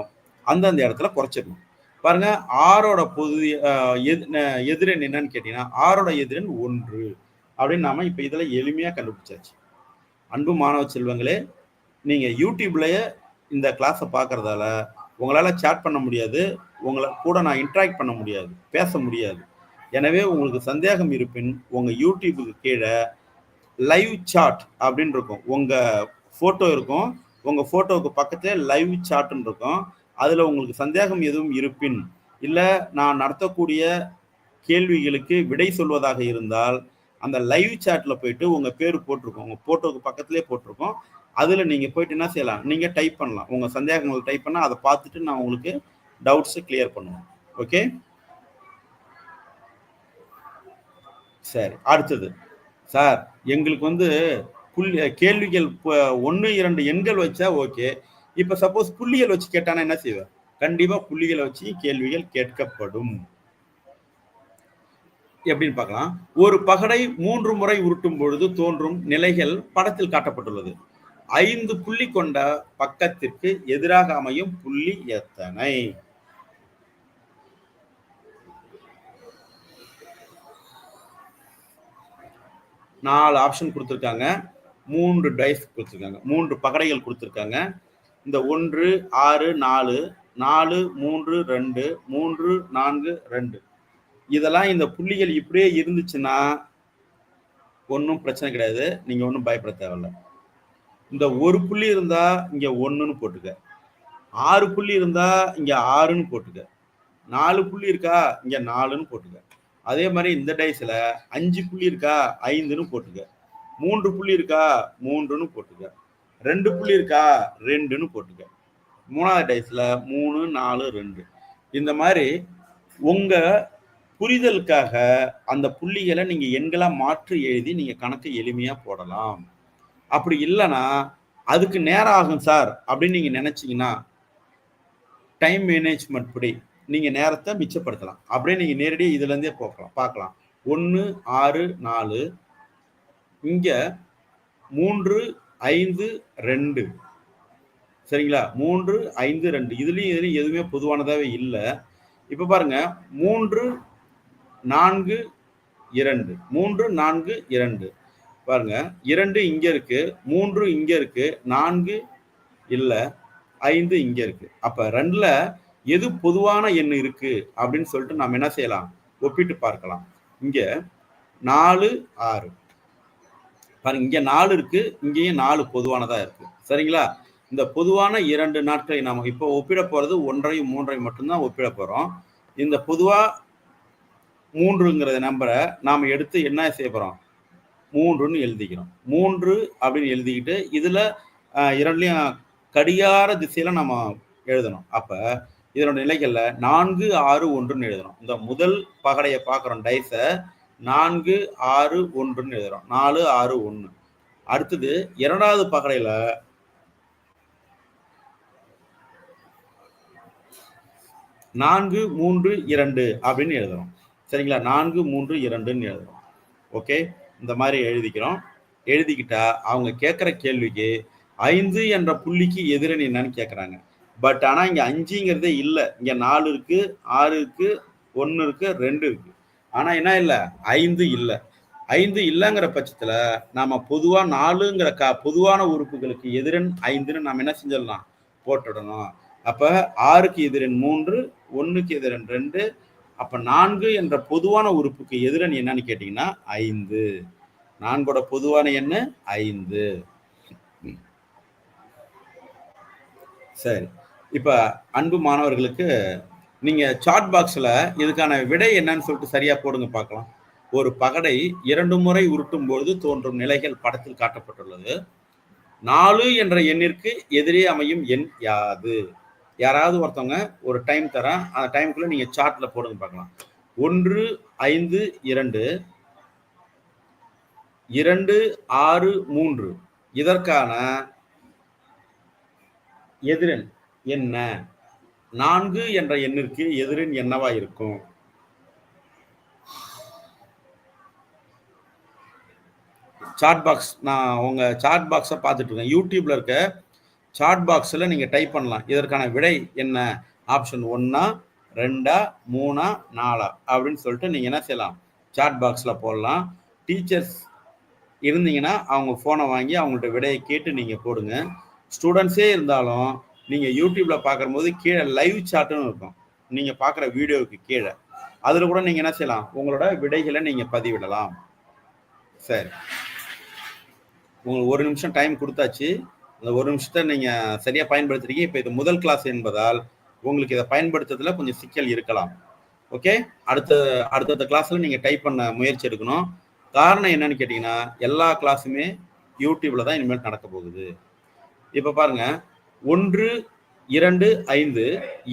அந்தந்த இடத்துல குறைச்சிடணும். பாருங்க, 6ஓட எதிரன் என்னன்னு கேட்டீங்கன்னா 6ஓட எதிரன் 1 அப்படின்னு நாம இப்ப இதுல எளிமையா கண்டுபிடிச்சாச்சு. அன்பு மாணவ செல்வங்களே, நீங்க யூடியூப்லயே இந்த கிளாஸை பார்க்கறதால உங்களால சேட் பண்ண முடியாது, உங்களை கூட நான் இன்டராக்ட் பண்ண முடியாது, பேச முடியாது. எனவே உங்களுக்கு சந்தேகம் இருப்பின் உங்க யூடியூபுக்கு கீழே லைவ் சாட் அப்படின்னு இருக்கும். உங்க போட்டோ இருக்கும். உங்க போட்டோவுக்கு பக்கத்துல லைவ் சாட்னு இருக்கும். அதுல உங்களுக்கு சந்தேகம் எதுவும் இருப்பின், இல்ல நான் நடத்தக்கூடிய கேள்விகளுக்கு விடை சொல்வதாக இருந்தால் அந்த லைவ் சாட்ல போயிட்டு உங்க பேர் போட்டிருக்கோம், உங்க போட்டோக்கு பக்கத்திலே போட்டிருக்கோம். அதுல நீங்க போயிட்டு என்ன செய்யலாம், நீங்க டைப் பண்ணலாம். உங்க சந்தேகங்களை டைப் பண்ணா அதை பார்த்துட்டு நான் உங்களுக்கு டவுட்ஸ் கிளியர் பண்ணுவேன். ஓகே, சரி. அடுத்தது சார், எங்களுக்கு வந்து கேள்விகள் 1 2 எண்கள் வச்சா ஓகே. இப்ப சப்போஸ் புள்ளிகள் வச்சு கேட்டானா என்ன செய்வேன்? கண்டிப்பா புள்ளிகளை வச்சு கேள்விகள் கேட்கப்படும். எப்படின்னு பார்க்கலாம். ஒரு பகடை 3 முறை உருட்டும் பொழுது தோன்றும் நிலைகள் படத்தில் காட்டப்பட்டுள்ளது. 5 புள்ளி கொண்ட பக்கத்திற்கு எதிராக அமையும் புள்ளி எத்தனை? நாலு ஆப்ஷன் கொடுத்திருக்காங்க. 3 டைஸ் கொடுத்திருக்காங்க. 3 பகடைகள் கொடுத்திருக்காங்க. இந்த 1 6 4 4 3 2 3 4 2 இதெல்லாம் இந்த புள்ளிகள் இப்படியே இருந்துச்சுன்னா ஒன்றும் பிரச்சனை கிடையாது. நீங்க ஒன்றும் பயப்பட தேவையில்ல. இந்த ஒரு புள்ளி இருந்தா இங்க 1ன்னு போட்டுக்க, 6 புள்ளி இருந்தா இங்க 6ன்னு போட்டுக்க, 4 புள்ளி இருக்கா இங்க 4ன்னு போட்டுக்க. அதே மாதிரி இந்த டைஸ்ல 5 புள்ளி இருக்கா 5ன்னு போட்டுக்க, 3 புள்ளி இருக்கா 3ன்னு போட்டுக்க, 2 புள்ளி இருக்கா 2ன்னு போட்டுக்க. மூணாவது டைஸ்ல 3 4 2. இந்த மாதிரி உங்க புரிதலுக்காக அந்த புள்ளிகளை நீங்க எண்களா மாற்றி எழுதி நீங்க கணக்கு எளிமையா போடலாம். அப்படி இல்லைன்னா அதுக்கு நேரம் ஆகும் சார் அப்படின்னு நீங்க நினைச்சீங்கன்னா டைம் மேனேஜ்மெண்ட் படி நீங்க நேரத்தை மிச்சப்படுத்தலாம். அப்படியே நீங்க நேரடியாக இதுல இருந்தே பார்க்கலாம். 1 6 4 இங்க 3 5 2 சரிங்களா? 3 5 2 இதுலயும் எதுவுமே பொதுவானதாவே இல்லை. இப்ப பாருங்க, 3 4 2 3 4 2 பாருங்க, 2 இங்க இருக்கு, 3 இங்க இருக்கு, 4 இல்ல, 5 இங்க இருக்கு. அப்ப 2ல எது பொதுவான எண் இருக்கு அப்படின்னு சொல்லிட்டு நாம என்ன செய்யலாம், ஒப்பிட்டு பார்க்கலாம். இங்க 4 6 பாருங்க, இங்க 4 இருக்கு, இங்கேயும் 4 பொதுவானதா இருக்கு. சரிங்களா? இந்த பொதுவான 2 நாட்களை நாம இப்போ ஒப்பிட போறது 1 3 மட்டும்தான் ஒப்பிட போறோம். இந்த பொதுவா 3ங்கிற நம்பரை நாம எடுத்து என்ன செய்ய போறோம், 3ன்னு எழுதிக்கிறோம். 3 அப்படின்னு எழுதிக்கிட்டு இதுல 2லயும் கடிகார திசையில நம்ம எழுதணும். அப்ப இதனோட நிலைகள்ல 4 6 1ன்னு எழுதணும். இந்த முதல் பகடையை பார்க்கிறோம் டைஸ, 4 6 1ன்னு எழுதுறோம். 4 6 1. அடுத்தது இரண்டாவது பகடையில 4 3 2 அப்படின்னு எழுதுறோம். சரிங்களா? 4 3 2ன்னு எழுதுறோம். ஓகே, இந்த மாதிரி எழுதிக்கிறோம். எழுதிக்கிட்டா அவங்க கேட்கிற கேள்விக்கு 5 என்ற புள்ளிக்கு எதிரணி என்னன்னு கேட்கறாங்க. பட் ஆனா இங்க 5ங்கிறதே இல்லை. இங்க 4 இருக்கு, 6 இருக்கு, 1 இருக்கு, 2 இருக்கு. ஆனா என்ன இல்லை, 5 இல்லை. 5 இல்லைங்கிற பட்சத்துல நாம பொதுவா 4ங்கிற பொதுவான உறுப்புகளுக்கு எதிரன் 5ன்னு நாம என்ன செஞ்சிடலாம், போட்டுடணும். அப்ப 6க்கு எதிரன் 3, 1க்கு எதிரன் 2, அப்ப 4 என்ற பொதுவான உறுப்புக்கு எதிரணி என்னன்னு கேட்டீங்கன்னா 5. 4ஓட பொதுவான எண் 5. சரி, இப்ப அன்பு மாணவர்களுக்கு நீங்க சாட் பாக்ஸ்ல இதுக்கான விடை என்னன்னு சொல்லிட்டு சரியா போடுங்க பார்க்கலாம். ஒரு பகடை 2 முறை உருட்டும் பொழுது தோன்றும் நிலைகள் படத்தில் காட்டப்பட்டுள்ளது. 4 என்ற எண்ணிற்கு எதிரே அமையும் எண் யாது? யாராவது ஒருத்தவங்க ஒரு டைம் தரேன், அந்த டைமுக்குள்ள நீங்க சார்ட்ல போடுங்க பார்க்கலாம். 1, 5, 2, 2, 6, 3 இதற்கான எதிரெண் என்ன? 4 என்ற எண்ணிற்கு எதிரெண் என்னவா இருக்கும்? சாட் பாக்ஸ், நான் உங்க சாட் பாக்ஸை பார்த்துட்டு இருக்கேன். யூடியூப்ல இருக்க சாட் பாக்ஸில் நீங்க டைப் பண்ணலாம். இதற்கான விடை என்ன? ஆப்ஷன் 1, 2, 3, 4 அப்படின்னு சொல்லிட்டு நீங்க என்ன செய்யலாம்? சாட் பாக்ஸ்ல போடலாம். டீச்சர்ஸ் இருந்தீங்கன்னா அவங்க போனை வாங்கி அவங்கள்ட்ட விடையை கேட்டு நீங்க போடுங்க. ஸ்டூடெண்ட்ஸே இருந்தாலும் நீங்க யூடியூப்ல பார்க்கும் போது கீழே லைவ் சாட்னு இருக்கும். நீங்க பார்க்குற வீடியோவுக்கு கீழே அதுல கூட நீங்க என்ன செய்யலாம்? உங்களோட விடைகளை நீங்க பதிவிடலாம். சரி, உங்களுக்கு 1 நிமிஷம் டைம் கொடுத்தாச்சு. அந்த 1 நிமிஷத்தை நீங்க சரியா பயன்படுத்துறீங்க. இப்ப இது முதல் கிளாஸ் என்பதால் உங்களுக்கு இதை பயன்படுத்துறதுல கொஞ்சம் சிக்கல் இருக்கலாம். ஓகே, அடுத்த கிளாஸ்ல நீங்க டைப் பண்ண முயற்சி எடுக்கணும். காரணம் என்னன்னு கேட்டீங்கன்னா, எல்லா கிளாஸுமே யூடியூப்ல தான் இனிமேல் நடக்க போகுது. இப்ப பாருங்க, 1, 2, 5,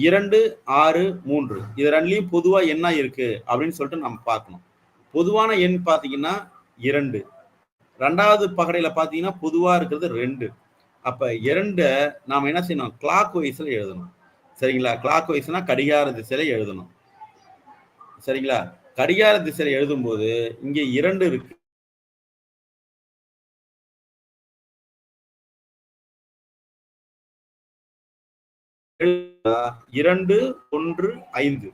2, 6, 3 இது ரெண்டுலயும் பொதுவா என்ன இருக்கு அப்படின்னு சொல்லிட்டு நம்ம பார்க்கணும். பொதுவான எண் பாத்தீங்கன்னா 2. 2வது பகடையில பாத்தீங்கன்னா பொதுவா இருக்கிறது 2. அப்ப 2 நாம என்ன செய்யணும்? கிளாக் வைஸ்ல எழுதணும். சரிங்களா? கிளாக் வைஸ்னா கடிகார திசையில எழுதணும். சரிங்களா? கடிகார திசையில எழுதும் போது இங்க 2 இருக்கு. இரண்டு, 1, 5.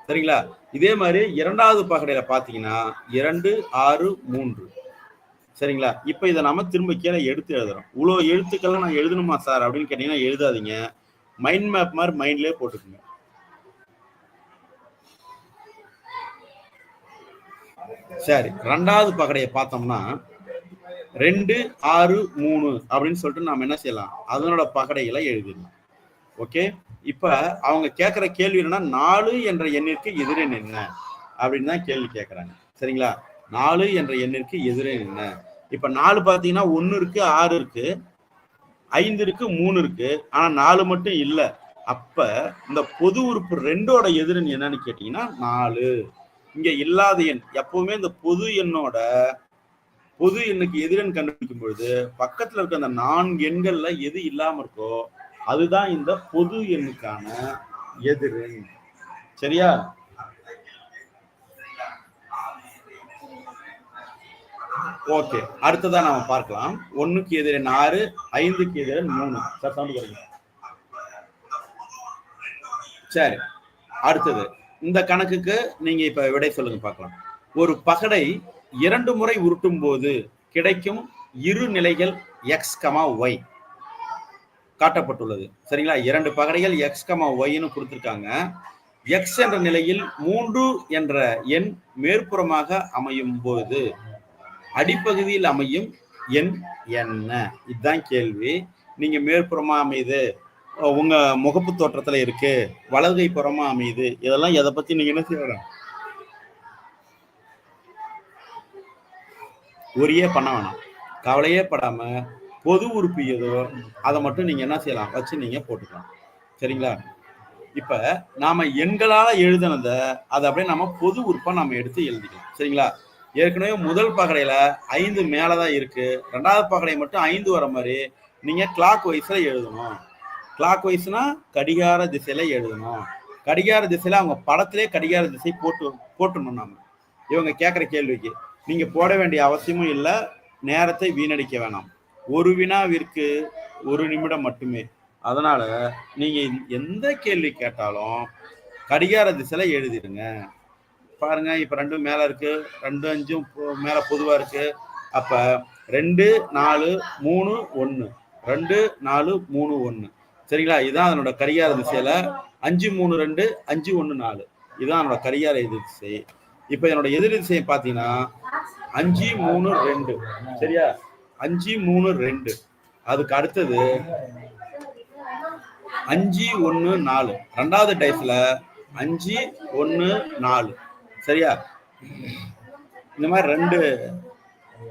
சரிங்களா? இதே மாதிரி 2வது பகடையில பாத்தீங்கன்னா 2, 6, 3. சரிங்களா? இப்ப இதை நாம திரும்ப கீழே எடுத்து எழுதுறோம். இவ்வளவு எழுத்துக்கள்லாம் நான் எழுதணுமா சார் அப்படின்னு கேட்டீங்கன்னா எழுதாதீங்க. மைண்ட் மேப் மாதிரி மைண்ட்லயே போட்டுக்கோங்க. சரி, 2வது பகடையை பார்த்தோம்னா 2, 6, 3 அப்படின்னு சொல்லிட்டு நாம என்ன செய்யலாம்? அதனோட பகடைகளை எழுதிடலாம். ஓகே, இப்ப அவங்க கேட்கிற கேள்வி என்னன்னா 4 என்ற எண்ணிற்கு எதிரெண் என்ன அப்படின்னு தான் கேள்வி கேட்கறாங்க. சரிங்களா? 4 என்ற எண்ணிற்கு எதிரெண் என்ன? இப்ப 4 பாத்தீங்கன்னா 1 இருக்கு, 6 இருக்கு, 5 இருக்கு, 3 இருக்கு, ஆனா 4 மட்டும் இல்ல. அப்ப இந்த பொது உறுப்பு 2ஓட எதிரெண் என்னன்னு கேட்டீங்கன்னா 4. இங்க இல்லாத எண் எப்பவுமே இந்த பொது எண்ணுக்கு எதிரெண் கண்டுபிடிக்கும் பொழுது பக்கத்துல இருக்க அந்த 4 எண்கள்ல எது இல்லாம இருக்கோ அதுதான் இந்த பொது எண்ணுக்கான எதிரெண். சரியா? ஓகே, அடுத்ததா நாம பார்க்கலாம். 1க்கு எதிரெண் 6, 5க்கு எதிரெண் 3. சார் சவுண்ட் குறைங்க. சரி, அடுத்தது இந்த கணக்குக்கு நீங்க இப்ப விடை சொல்லுங்க பார்க்கலாம். ஒரு பகடை 2 முறை உருட்டும் போது கிடைக்கும் இரு நிலைகள் எக்ஸ், ஒய் காட்டப்பட்டுள்ளது. சரிங்களா? 2 பகடைகள் எக்ஸ், ஒய்னு கொடுத்திருக்காங்க. எக்ஸ் என்ற நிலையில் 3 என்ற எண் மேற்புறமாக அமையும் போது அடிப்பகுதியில் அமையும் எண் என்ன? இதுதான் கேள்வி. நீங்க மேற்புறமா அமையுது, உங்க முகப்பு தோற்றத்துல இருக்கு, வலதுகை புறமா அமையுது, இதெல்லாம் எதை பத்தி நீங்க என்ன செய்யணும்? ஒரே பண்ண வேணாம், கவலையே படாம பொது உறுப்பு ஏதோ அதை மட்டும் நீங்க என்ன செய்யலாம்? வச்சு நீங்க போட்டுக்கலாம். சரிங்களா? இப்ப நாம எண்களால எழுதினதை அதை அப்படியே நம்ம பொது உறுப்பா நம்ம எடுத்து எழுதிக்கலாம். சரிங்களா? ஏற்கனவே முதல் பகடையில 5 மேலதான் இருக்கு, 2வது பகடை மட்டும் 5 வர மாதிரி நீங்க கிளாக் வைஸ்ல எழுதணும். கிளாக் வைஸ்னா கடிகார திசையில எழுதணும். கடிகார திசையில அவங்க படத்திலே கடிகார திசை போட்டுணும். நாம இவங்க கேட்கிற கேள்விக்கு நீங்க போட வேண்டிய அவசியமும் இல்லை, நேரத்தை வீணடிக்க வேணாம். ஒரு வினாவிற்கு 1 நிமிடம் மட்டுமே. அதனால நீங்க எந்த கேள்வி கேட்டாலும் கடிகார திசையில எழுதிடுங்க. பாருங்க, இப்ப 2 மேல இருக்கு, 2, 5 மேல பொதுவா இருக்கு. அப்ப 2, 4, 3, 1, 2, 4, 3, 1. சரிங்களா? இதுதான் அதனோட கடிகார திசையில 5, 3, 2, 5, 1, 4. இதுதான் என்னோட கடிகார எதிர்திசை. இப்ப என்னோட எதிர்திசை பாத்தீங்கன்னா 5 3 2. சரியா? 5 3 2. அதுக்கு அடுத்தது 5 1 4. ரெண்டாவது டைஸ்ல 5 1 4. சரியா? இந்த மாதிரி 2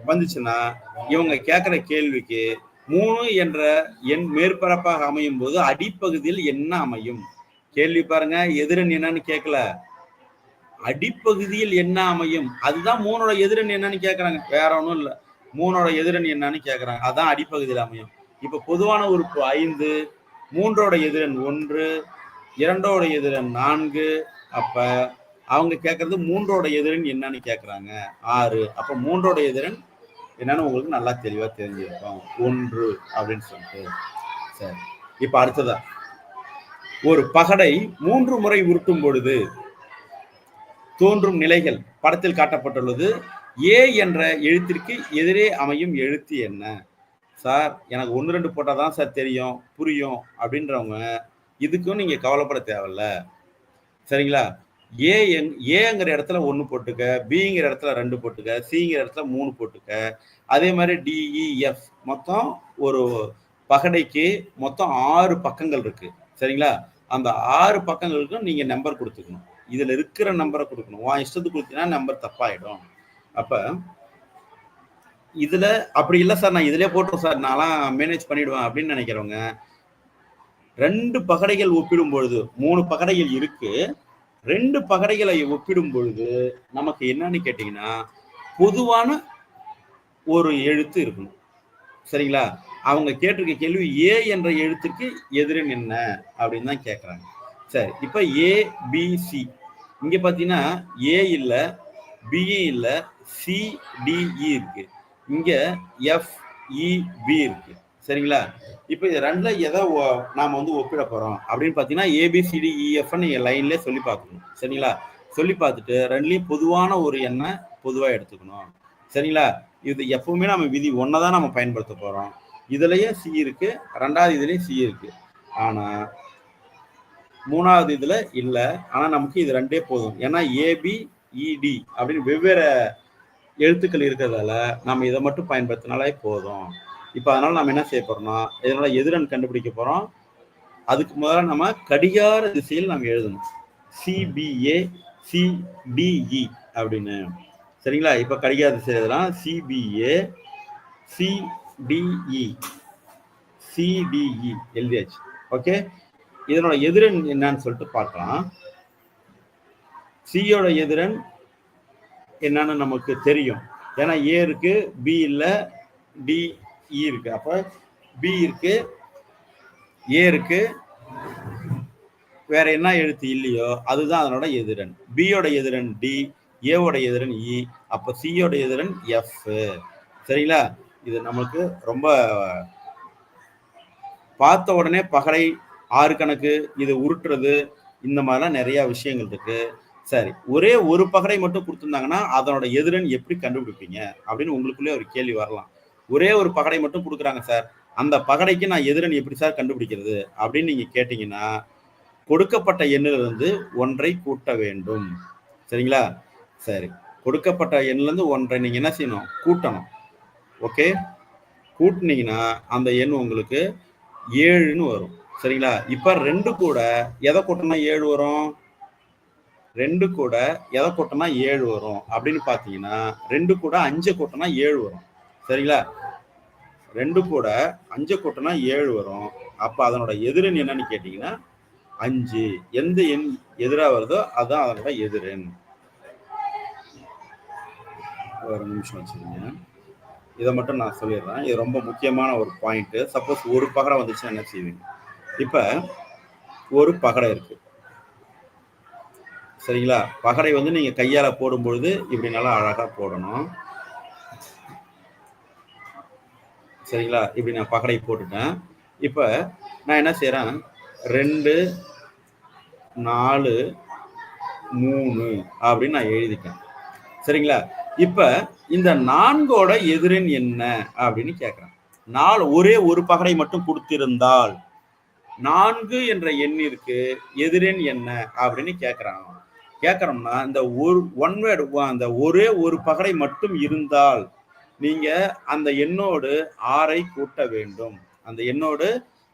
வந்துச்சுன்னா இவங்க கேட்கிற கேள்விக்கு 3 என்ற எண் மேற்பரப்பாக அமையும் போது அடிப்பகுதியில் என்ன அமையும்? கேள்வி பாருங்க, எதிரெண் என்னன்னு கேட்கல, அடிப்பகுதியில் என்ன அமையும், அதுதான் 3ஓட எதிரெண் என்னன்னு கேட்கறாங்க, வேற ஒன்றும் இல்லை. 3ஓட எதிரெண் என்னன்னு கேட்கறாங்க, அதான் அடிப்பகுதியில் அமையும். இப்ப பொதுவான உறுப்பு 5, 3ஓட எதிரெண் 1, 2ஓட எதிரெண் 4. அப்ப அவங்க கேட்கறது 3ஓட எதிரெண் என்னன்னு கேட்கறாங்க 6. அப்ப 3ஓட எதிரெண் என்னன்னு உங்களுக்கு நல்லா தெளிவா தெரிஞ்சிருக்கும், 1 அப்படின்னு சொல்லிட்டு. சரி, இப்ப அடுத்ததா ஒரு பகடை 3 முறை உருட்டும் பொழுது தோன்றும் நிலைகள் படத்தில் காட்டப்பட்டுள்ளது. ஏ என்ற எழுத்திற்கு எதிரே அமையும் எழுத்து என்ன? சார் எனக்கு 1 2 போட்டாதான் சார் தெரியும் புரியும் அப்படின்றவங்க இதுக்கும் நீங்க கவலைப்பட தேவையில்ல. சரிங்களா? ஏங்கிற இடத்துல 1 போட்டுக்க, பிங்கிற இடத்துல 2 போட்டுக்க, சிங்கிற இடத்துல 3 போட்டுக்க. அதே மாதிரி டிஇஎஃப் மொத்தம் ஒரு பகடைக்கு மொத்தம் 6 பக்கங்கள் இருக்கு. சரிங்களா? அந்த 6 பக்கங்களுக்கும் நீங்க நம்பர் கொடுத்துக்கணும். இதுல இருக்கிற நம்பரை கொடுக்கணும். உன் இஷ்டத்துக்கு கொடுத்தீங்கன்னா நம்பர் தப்பாயிடும். அப்ப இதுல அப்படி இல்லை சார், நான் இதுலயே போட்டோம் சார், நான்லாம் மேனேஜ் பண்ணிடுவேன் அப்படின்னு நினைக்கிறவங்க 2 பகடைகள் ஒப்பிடும் பொழுது 3 பகடைகள் இருக்கு. 2 பகடைகளை ஒப்பிடும் பொழுது நமக்கு என்னன்னு கேட்டீங்கன்னா பொதுவான ஒரு எழுத்து இருக்கணும். சரிங்களா? அவங்க கேட்டிருக்க கேள்வி ஏ என்ற எழுத்துக்கு எதிரெண் என்ன அப்படின்னு தான் கேட்கறாங்க. சரி, இப்ப ஏ பி சி இங்க பாத்தீங்கன்னா ஏ இல்ல, பி இல்ல, சி டி இ இருக்கு. இங்க எஃப் இ பி இருக்கு. சரிங்களா? இப்ப இது ரெண்டுல எதை நாம வந்து ஒப்பிட போறோம் அப்படின்னு பாத்தீங்கன்னா ஏபிசிடிஇஎஃப் நீங்க லைன்ல சொல்லி பார்க்கணும். சரிங்களா? சொல்லி பார்த்துட்டு ரெண்டுலயும் பொதுவான ஒரு எண்ணை பொதுவா எடுத்துக்கணும். சரிங்களா? இது எப்பவுமே நம்ம விதி ஒன்னதான் நம்ம பயன்படுத்த போறோம். இதுலயும் சி இருக்கு, ரெண்டாவது இதுலயும் சி இருக்கு, ஆனா மூணாவது இதுல இல்ல. ஆனா நமக்கு இது ரெண்டே போதும். ஏன்னா ஏபி இடி அப்படின்னு வெவ்வேறு எழுத்துக்கள் இருக்கிறதால நம்ம இதை மட்டும் பயன்படுத்தினாலே போதும். இப்ப அதனால நம்ம என்ன செய்ய போறோம்னா இதனால எதிரெண் கண்டுபிடிக்க போறோம். அதுக்கு முதல்ல நம்ம கடிகார திசையில் நம்ம எழுதணும், சிபிஏ சிடிஇ அப்படின்னு. சரிங்களா? இப்ப கடிகார திசை எழுதலாம், சிபிஏ சிடிஇ சிடிஇ எழுதியாச்சு. ஓகே, இதனோட எதிரெண் என்னன்னு சொல்லிட்டு பார்க்கலாம். சியோட எதிரெண் என்னன்னு நமக்கு தெரியும், ஏன்னா ஏ இருக்கு, பி இல்ல, டி இ இருக்கு. அப்ப பி இருக்கு, ஏ இருக்கு, வேற என்ன எழுத்து இல்லையோ அதுதான் அதனோட எதிரெண். பியோட எதிரெண் டி, ஏவோட எதிரெண் இ, அப்ப சியோட எதிரெண் எஃப். சரிங்களா? இது நமக்கு ரொம்ப பார்த்த உடனே பகடை 6 கணக்கு, இது உருட்டுறது, இந்த மாதிரிலாம் நிறைய விஷயங்கள் இருக்கு. சரி, ஒரே ஒரு பகடை மட்டும் கொடுத்துருந்தாங்கன்னா அதனோட எதிரெண் எப்படி கண்டுபிடிப்பீங்க அப்படின்னு உங்களுக்குள்ளே ஒரு கேள்வி வரலாம். ஒரே ஒரு பகடை மட்டும் கொடுக்குறாங்க சார், அந்த பகடைக்கு நான் எதிரெண் எப்படி சார் கண்டுபிடிக்கிறது அப்படின்னு நீங்க கேட்டீங்கன்னா கொடுக்கப்பட்ட எண்ணிலிருந்து ஒன்றை கூட்ட வேண்டும். சரிங்களா? சரி, கொடுக்கப்பட்ட எண்ணிலிருந்து ஒன்றை நீங்க என்ன செய்யணும், கூட்டணும். ஓகே, கூட்டினீங்கன்னா அந்த எண் உங்களுக்கு 7ன்னு வரும். சரிங்களா? இப்ப 2 கூட எதை கூட்டினா 7 வரும், 2 கூட எதை கூட்டினா 7 வரும் அப்படின்னு பாத்தீங்கன்னா 2 கூட 5 கூட்டினா 7 வரும். சரிங்களா? 2 கூட 5 கூட்டினா 7 வரும். அப்ப அதனோட எதிரெண் என்னன்னு கேட்டீங்கன்னா 5. எந்த எண் எதிரா வருதோ அதான் அதனோட எதிரெண். ஒரு நிமிஷம் வச்சுக்கோங்க, இதை மட்டும் நான் சொல்லிடுறேன், இது ரொம்ப முக்கியமான ஒரு பாயிண்ட். சப்போஸ் ஒரு பகடை வந்துச்சுன்னா என்ன செய்வீங்க? இப்ப ஒரு பகடை இருக்கு. சரிங்களா? பகடை வந்து நீங்க கையால போடும் பொழுது இப்படி நல்லா அழகா போடணும். சரிங்களா? இப்படி நான் பகடை போட்டுட்டேன். இப்ப நான் என்ன செய்யறேன், 2 4 3 அப்படின்னு நான் எழுதிட்டேன். சரிங்களா? இப்ப இந்த 4ஓட எதிரெண் என்ன அப்படின்னு கேட்கிறேன். 4 ஒரே ஒரு பகடை மட்டும் கொடுத்திருந்தால் 4 என்ற எண்ணிற்கு எதிரெண் என்ன அப்படின்னு கேட்கிறாங்க. கேட்கறோம்னா இந்த ஒரு ஒன் வேர்டு அந்த ஒரே ஒரு பகடை மட்டும் இருந்தால் நீங்க அந்த எண்ணோடு 6ஐ கூட்ட வேண்டும். அந்த எண்ணோடு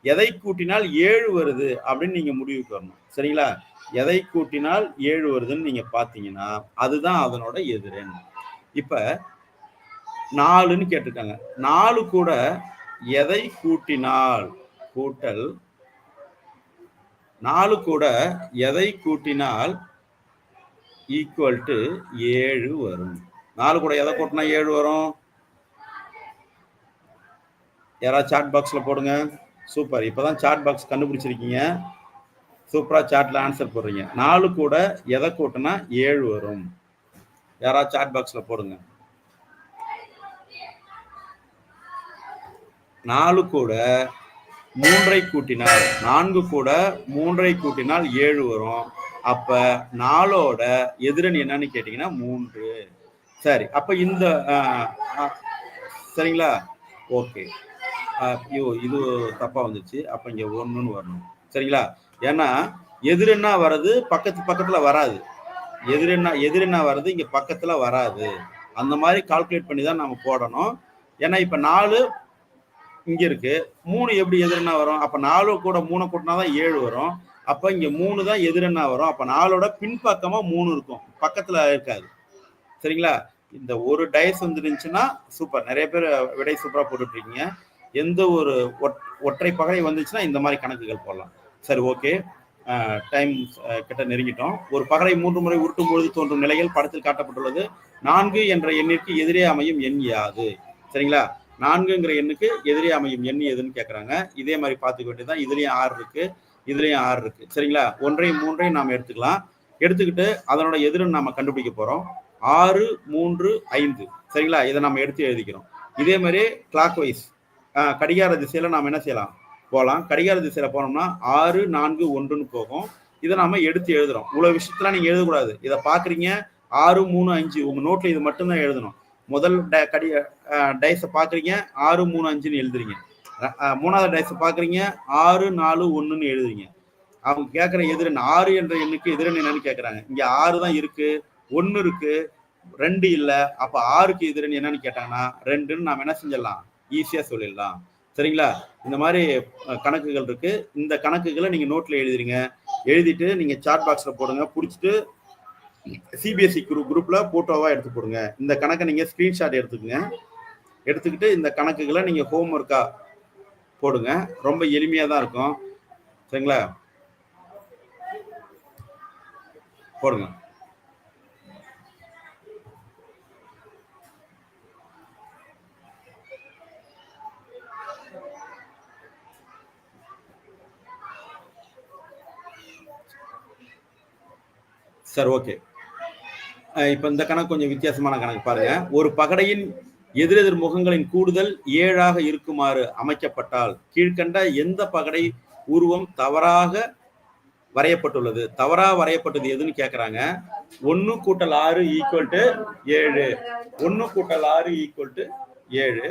எதை கூட்டினால் 7 வருது அப்படின்னு நீங்க முடிவுக்கு வரணும். சரிங்களா? எதை கூட்டினால் 7 வருதுன்னு நீங்க பாத்தீங்கன்னா அதுதான் அதனோட எதிரெண். இப்ப 4ன்னு கேட்டிருக்காங்க. 4 கூட எதை கூட்டினால் கூட்டல் 4 கூட எதை கூட்டினால் ஈக்குவல் டு 7 வரும். 4 கூட எதை கூட்டினா 7 வரும்? யாராவது சாட் பாக்ஸ்ல போடுங்க. சூப்பர். இப்பதான் சாட் பாக்ஸ் கண்டுபிடிச்சிருக்கீங்க. சூப்பரா சாட்ல ஆன்சர் போடுறீங்க. 4 கூட எதை கூட்டினா 7 வரும்? யாராவது சாட் பாக்ஸ்ல போடுங்க. 4 கூட 3ஐ கூட்டினால் 4 கூட 3ஐ கூட்டினால் 7 வரும். அப்ப 4ஓட எதிரணி என்னன்னு கேட்டீங்கன்னா 3. சரி, அப்ப இந்த சரிங்களா? ஓகே. ஐயோ, இது தப்பா வந்துச்சு. அப்ப இங்க 1ன்னு வரணும். சரிங்களா? ஏன்னா எதிரெண்ணா வர்றது பக்கத்துல வராது. எதிரெண்ணா வர்றது இங்க பக்கத்துல வராது. அந்த மாதிரி கால்குலேட் பண்ணி தான் நம்ம போடணும். ஏன்னா இப்ப 4 இங்க இருக்கு, 3 எப்படி எதிரெண்ணா வரும்? அப்ப 4 கூட 3 கூட்டினாதான் 7 வரும். அப்ப இங்க 3 தான் எதிரெண்ணா வரும். அப்ப 4ஓட பின்பக்கமா 3 இருக்கும், பக்கத்துல இருக்காது. சரிங்களா? இந்த ஒரு டைஸ் வந்துருந்துச்சுன்னா சூப்பர். நிறைய பேர் விடை சூப்பரா போட்டுட்டு இருக்கீங்க. எந்த ஒரு ஒற்றை பகடை வந்துச்சுன்னா இந்த மாதிரி கணக்குகள் போடலாம். சரி, ஓகே. டைம் கிட்ட நெருங்கிட்டோம். ஒரு பகடை 3 முறை உருட்டும் பொழுது தோன்றும் நிலைகள் படத்தில் காட்டப்பட்டுள்ளது. 4 என்ற எண்ணிற்கு எதிரே அமையும் எண் யாது? சரிங்களா? 4ங்கிற எண்ணுக்கு எதிரே அமையும் எண் எதுன்னு கேட்கறாங்க. இதே மாதிரி பார்த்துக்க வேண்டியதுதான். இதுலயும் 6 இருக்கு, இதுலயும் 6 இருக்கு. சரிங்களா? 1ஐயும் 3ஐயும் நாம எடுத்துக்கலாம். எடுத்துக்கிட்டு அதனோட எதிரன் நாம கண்டுபிடிக்க போறோம். 6, 3, 5. சரிங்களா? இதை நம்ம எடுத்து எழுதிக்கிறோம். இதே மாதிரி கிளாக் வைஸ் கடிகார திசையில நாம என்ன செய்யலாம்? போகலாம். கடிகார திசையில போனோம்னா 6, 4, 1ன்னு போகும். இதை நாம எடுத்து எழுதுறோம். இவ்வளவு விஷயத்துல நீங்க எழுதக்கூடாது. இதை பாக்குறீங்க 6, 3, 5 உங்க நோட்ல இது மட்டும்தான் எழுதணும். முதல் டைஸை பாக்குறீங்க 6, 3, 5ன்னு எழுதுறீங்க. மூணாவது டைஸை பாக்குறீங்க 6, 4, 1ன்னு எழுதுறீங்க. அவங்க கேட்கிற எதிரன் 6 என்ற எண்ணுக்கு எதிரன் என்னன்னு கேட்கறாங்க. இங்க 6 தான் இருக்கு, 1 இருக்கு, 2 இல்ல. அப்ப 6க்கு எதிரன் என்னன்னு கேட்டாங்கன்னா 2ன்னு நாம என்ன செஞ்சிடலாம்? ஈஸியா சொல்லிடலாம். சரிங்களா? இந்த மாதிரி கணக்குகள் இருக்கு. இந்த கணக்குகளை நீங்க நோட்ல எழுதுறீங்க. எழுதிட்டு நீங்க சாட் பாக்ஸ்ல போடுங்க. பிடிச்சிட்டு சிபிஎஸ்இ குரூப்ல போட்டோவா எடுத்து போடுங்க. இந்த கணக்கை நீங்க ஸ்கிரீன்ஷாட் எடுத்துக்கங்க. எடுத்துக்கிட்டு இந்த கணக்குகளை நீங்க ஹோம் ஒர்க்கா போடுங்க. ரொம்ப எளிமையா தான் இருக்கும். சரிங்களா? போடுங்க. சரி, ஓகே. இப்ப இந்த கணக்கு கொஞ்சம் வித்தியாசமான கணக்கு பாருங்க. ஒரு பகடையின் எதிரெதிர் முகங்களின் கூடுதல் 7ஆக இருக்குமாறு அமைக்கப்பட்டால் கீழ்கண்ட எந்த பகடை உருவம் தவறாக வரையப்பட்டுள்ளது? தவறா வரையப்பட்டது எதுன்னு கேட்கறாங்க. 1 கூட்டல் 6 ஈக்குவல் டு 7. 1 கூட்டல் 6 ஈக்குவல் டு 7.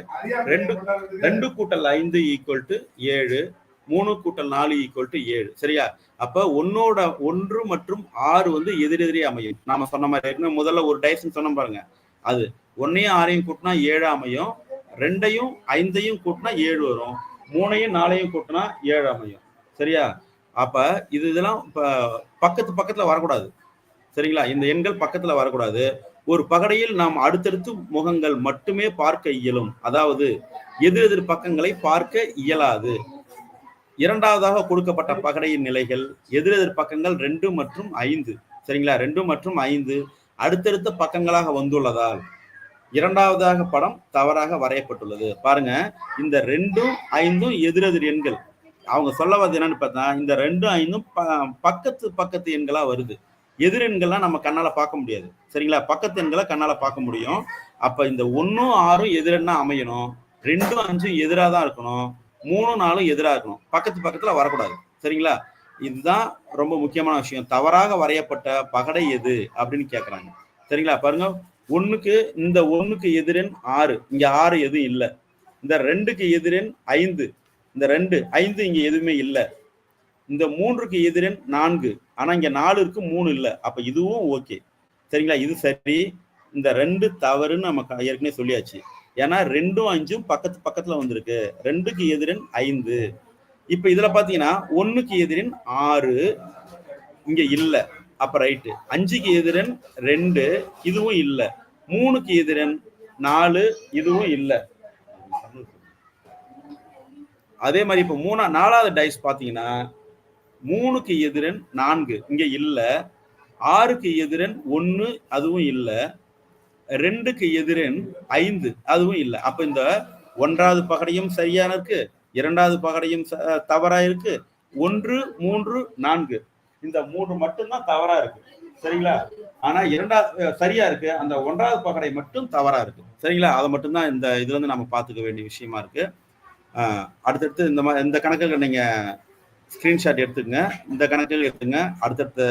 2 கூட்டல் 5 ஈக்குவல் டு 7. 3 கூட்டல் 4 ஈக்குவல் டு 7. சரியா? அப்ப 1 மற்றும் 6 வந்து எதிரெதிரே அமையும். நாம சொன்ன மாதிரி முதல்ல ஒரு டைசன் சொன்ன பாருங்க. அது 1ஐயும் 6ஐயும் கூட்டினா 7 அமையும். 2ஐயும் 5ஐயும் கூட்டினா 7 வரும். 3ஐயும் 4ஐயும் கூட்டினா 7 அமையும். சரியா? அப்ப இதெல்லாம் பக்கத்துல வரக்கூடாது. சரிங்களா? இந்த எண்கள் பக்கத்துல வரக்கூடாது. ஒரு பகடையில் நாம் அடுத்தடுத்து முகங்கள் மட்டுமே பார்க்க இயலும். அதாவது எதிரெதிர் பக்கங்களை பார்க்க இயலாது. இரண்டாவதாக கொடுக்கப்பட்ட பகடையின் நிலைகள் எதிரெதிர் பக்கங்கள் 2 மற்றும் 5. சரிங்களா? 2 மற்றும் 5 அடுத்தடுத்த பக்கங்களாக வந்துள்ளதால் இரண்டாவதாக படம் தவறாக வரையப்பட்டுள்ளது. பாருங்க, இந்த 2ம் 5ம் எதிரெதிர் எண்கள். அவங்க சொல்ல வந்து என்னன்னு பார்த்தா இந்த 2ம் 5ம் பக்கத்து எண்களா வருது. எதிரெண்கள்லாம் நம்ம கண்ணால பார்க்க முடியாது. சரிங்களா? பக்கத்து எண்களை கண்ணால பார்க்க முடியும். அப்ப இந்த 1ம் 6ம் எதிரெண்ணா அமையணும். 2ம் 5ம் எதிராக தான் இருக்கணும். 3ம் 4ம் எதிராக இருக்கணும். பக்கத்துல வரக்கூடாது. சரிங்களா? இதுதான் ரொம்ப முக்கியமான விஷயம். தவறாக வரையப்பட்ட பகடை எது அப்படின்னு கேட்கறாங்க. சரிங்களா? பாருங்க, இந்த 1க்கு எதிரெண் 6. இங்க 6 எதுவும் இல்லை. இந்த 2க்கு எதிரெண் 5. இந்த 5 இங்க எதுவுமே இல்லை. இந்த 3க்கு எதிரெண் 4. ஆனா இங்க 4 இருக்கு 3 இல்ல. அப்ப இதுவும் ஓகே. சரிங்களா? இது சரி. இந்த 2 தவறுன்னு நம்ம ஏற்கனவே சொல்லியாச்சு. ஏன்னா 2ம் 5ம் பக்கத்து பக்கத்துல வந்திருக்கு. 2க்கு எதிரெண் 5. இப்ப இதுல பாத்தீங்கன்னா 1க்கு எதிரெண் 6 இங்க இல்ல. அப்ப ரைட்டு. 5க்கு எதிரெண் 2 இதுவும் இல்ல. 3க்கு எதிரெண் 4 இதுவும் இல்ல. அதே மாதிரி இப்ப 4வது டைஸ் பாத்தீங்கன்னா 3க்கு எதிரெண் 4 இங்க இல்ல. 6க்கு எதிரெண் 1 அதுவும் இல்ல. 2க்கு எதிரெண் 5 அதுவும் இல்ல. அப்ப இந்த 1வது பகடையும் சரியான இருக்கு, 2வது பகடையும் தவறா இருக்கு, 1, 3, 4 இந்த 3 மட்டும்தான் தவறா இருக்கு. சரிங்களா? ஆனா சரியா இருக்கு. அந்த 1வது பகடை மட்டும் தவறா இருக்கு. சரிங்களா? அதை மட்டும்தான் இந்த இதுல இருந்து நம்ம பாத்துக்க வேண்டிய விஷயமா இருக்கு. அடுத்தடுத்து இந்த கணக்குகள் நீங்க ஸ்கிரீன்ஷாட் எடுத்துக்கங்க. இந்த கணக்குகள் எடுத்துங்க. அடுத்தடுத்த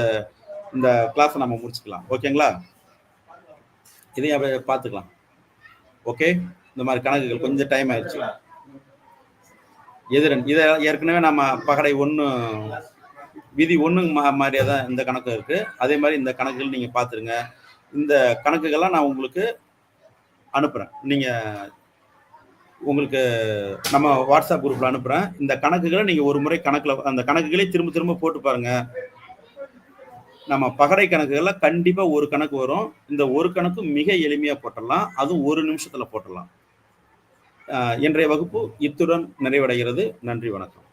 இந்த கிளாஸ் நம்ம முடிச்சுக்கலாம். ஓகேங்களா? இதையும் அப்படியே பார்த்துக்கலாம். ஓகே, இந்த மாதிரி கணக்குகள் கொஞ்சம் டைம் ஆயிடுச்சு. எதிரன் இதை ஏற்கனவே நம்ம பகடை 1 விதி 1 மாதிரியே தான் இந்த கணக்கு இருக்கு. அதே மாதிரி இந்த கணக்குகள் நீங்க பார்த்துருங்க. இந்த கணக்குகள்லாம் நான் உங்களுக்கு அனுப்புறேன். நீங்க உங்களுக்கு நம்ம வாட்ஸ்அப் குரூப்ல அனுப்புறேன். இந்த கணக்குகளை நீங்க ஒரு முறை அந்த கணக்குகளே திரும்ப திரும்ப போட்டு பாருங்க. நம்ம பகடை கணக்குகள்ல கண்டிப்பா ஒரு கணக்கு வரும். இந்த ஒரு கணக்கு மிக எளிமையா போட்டுடலாம். அதுவும் 1 நிமிஷத்துல போட்டுடலாம். இன்றைய வகுப்பு இத்துடன் நிறைவடைகிறது. நன்றி, வணக்கம்.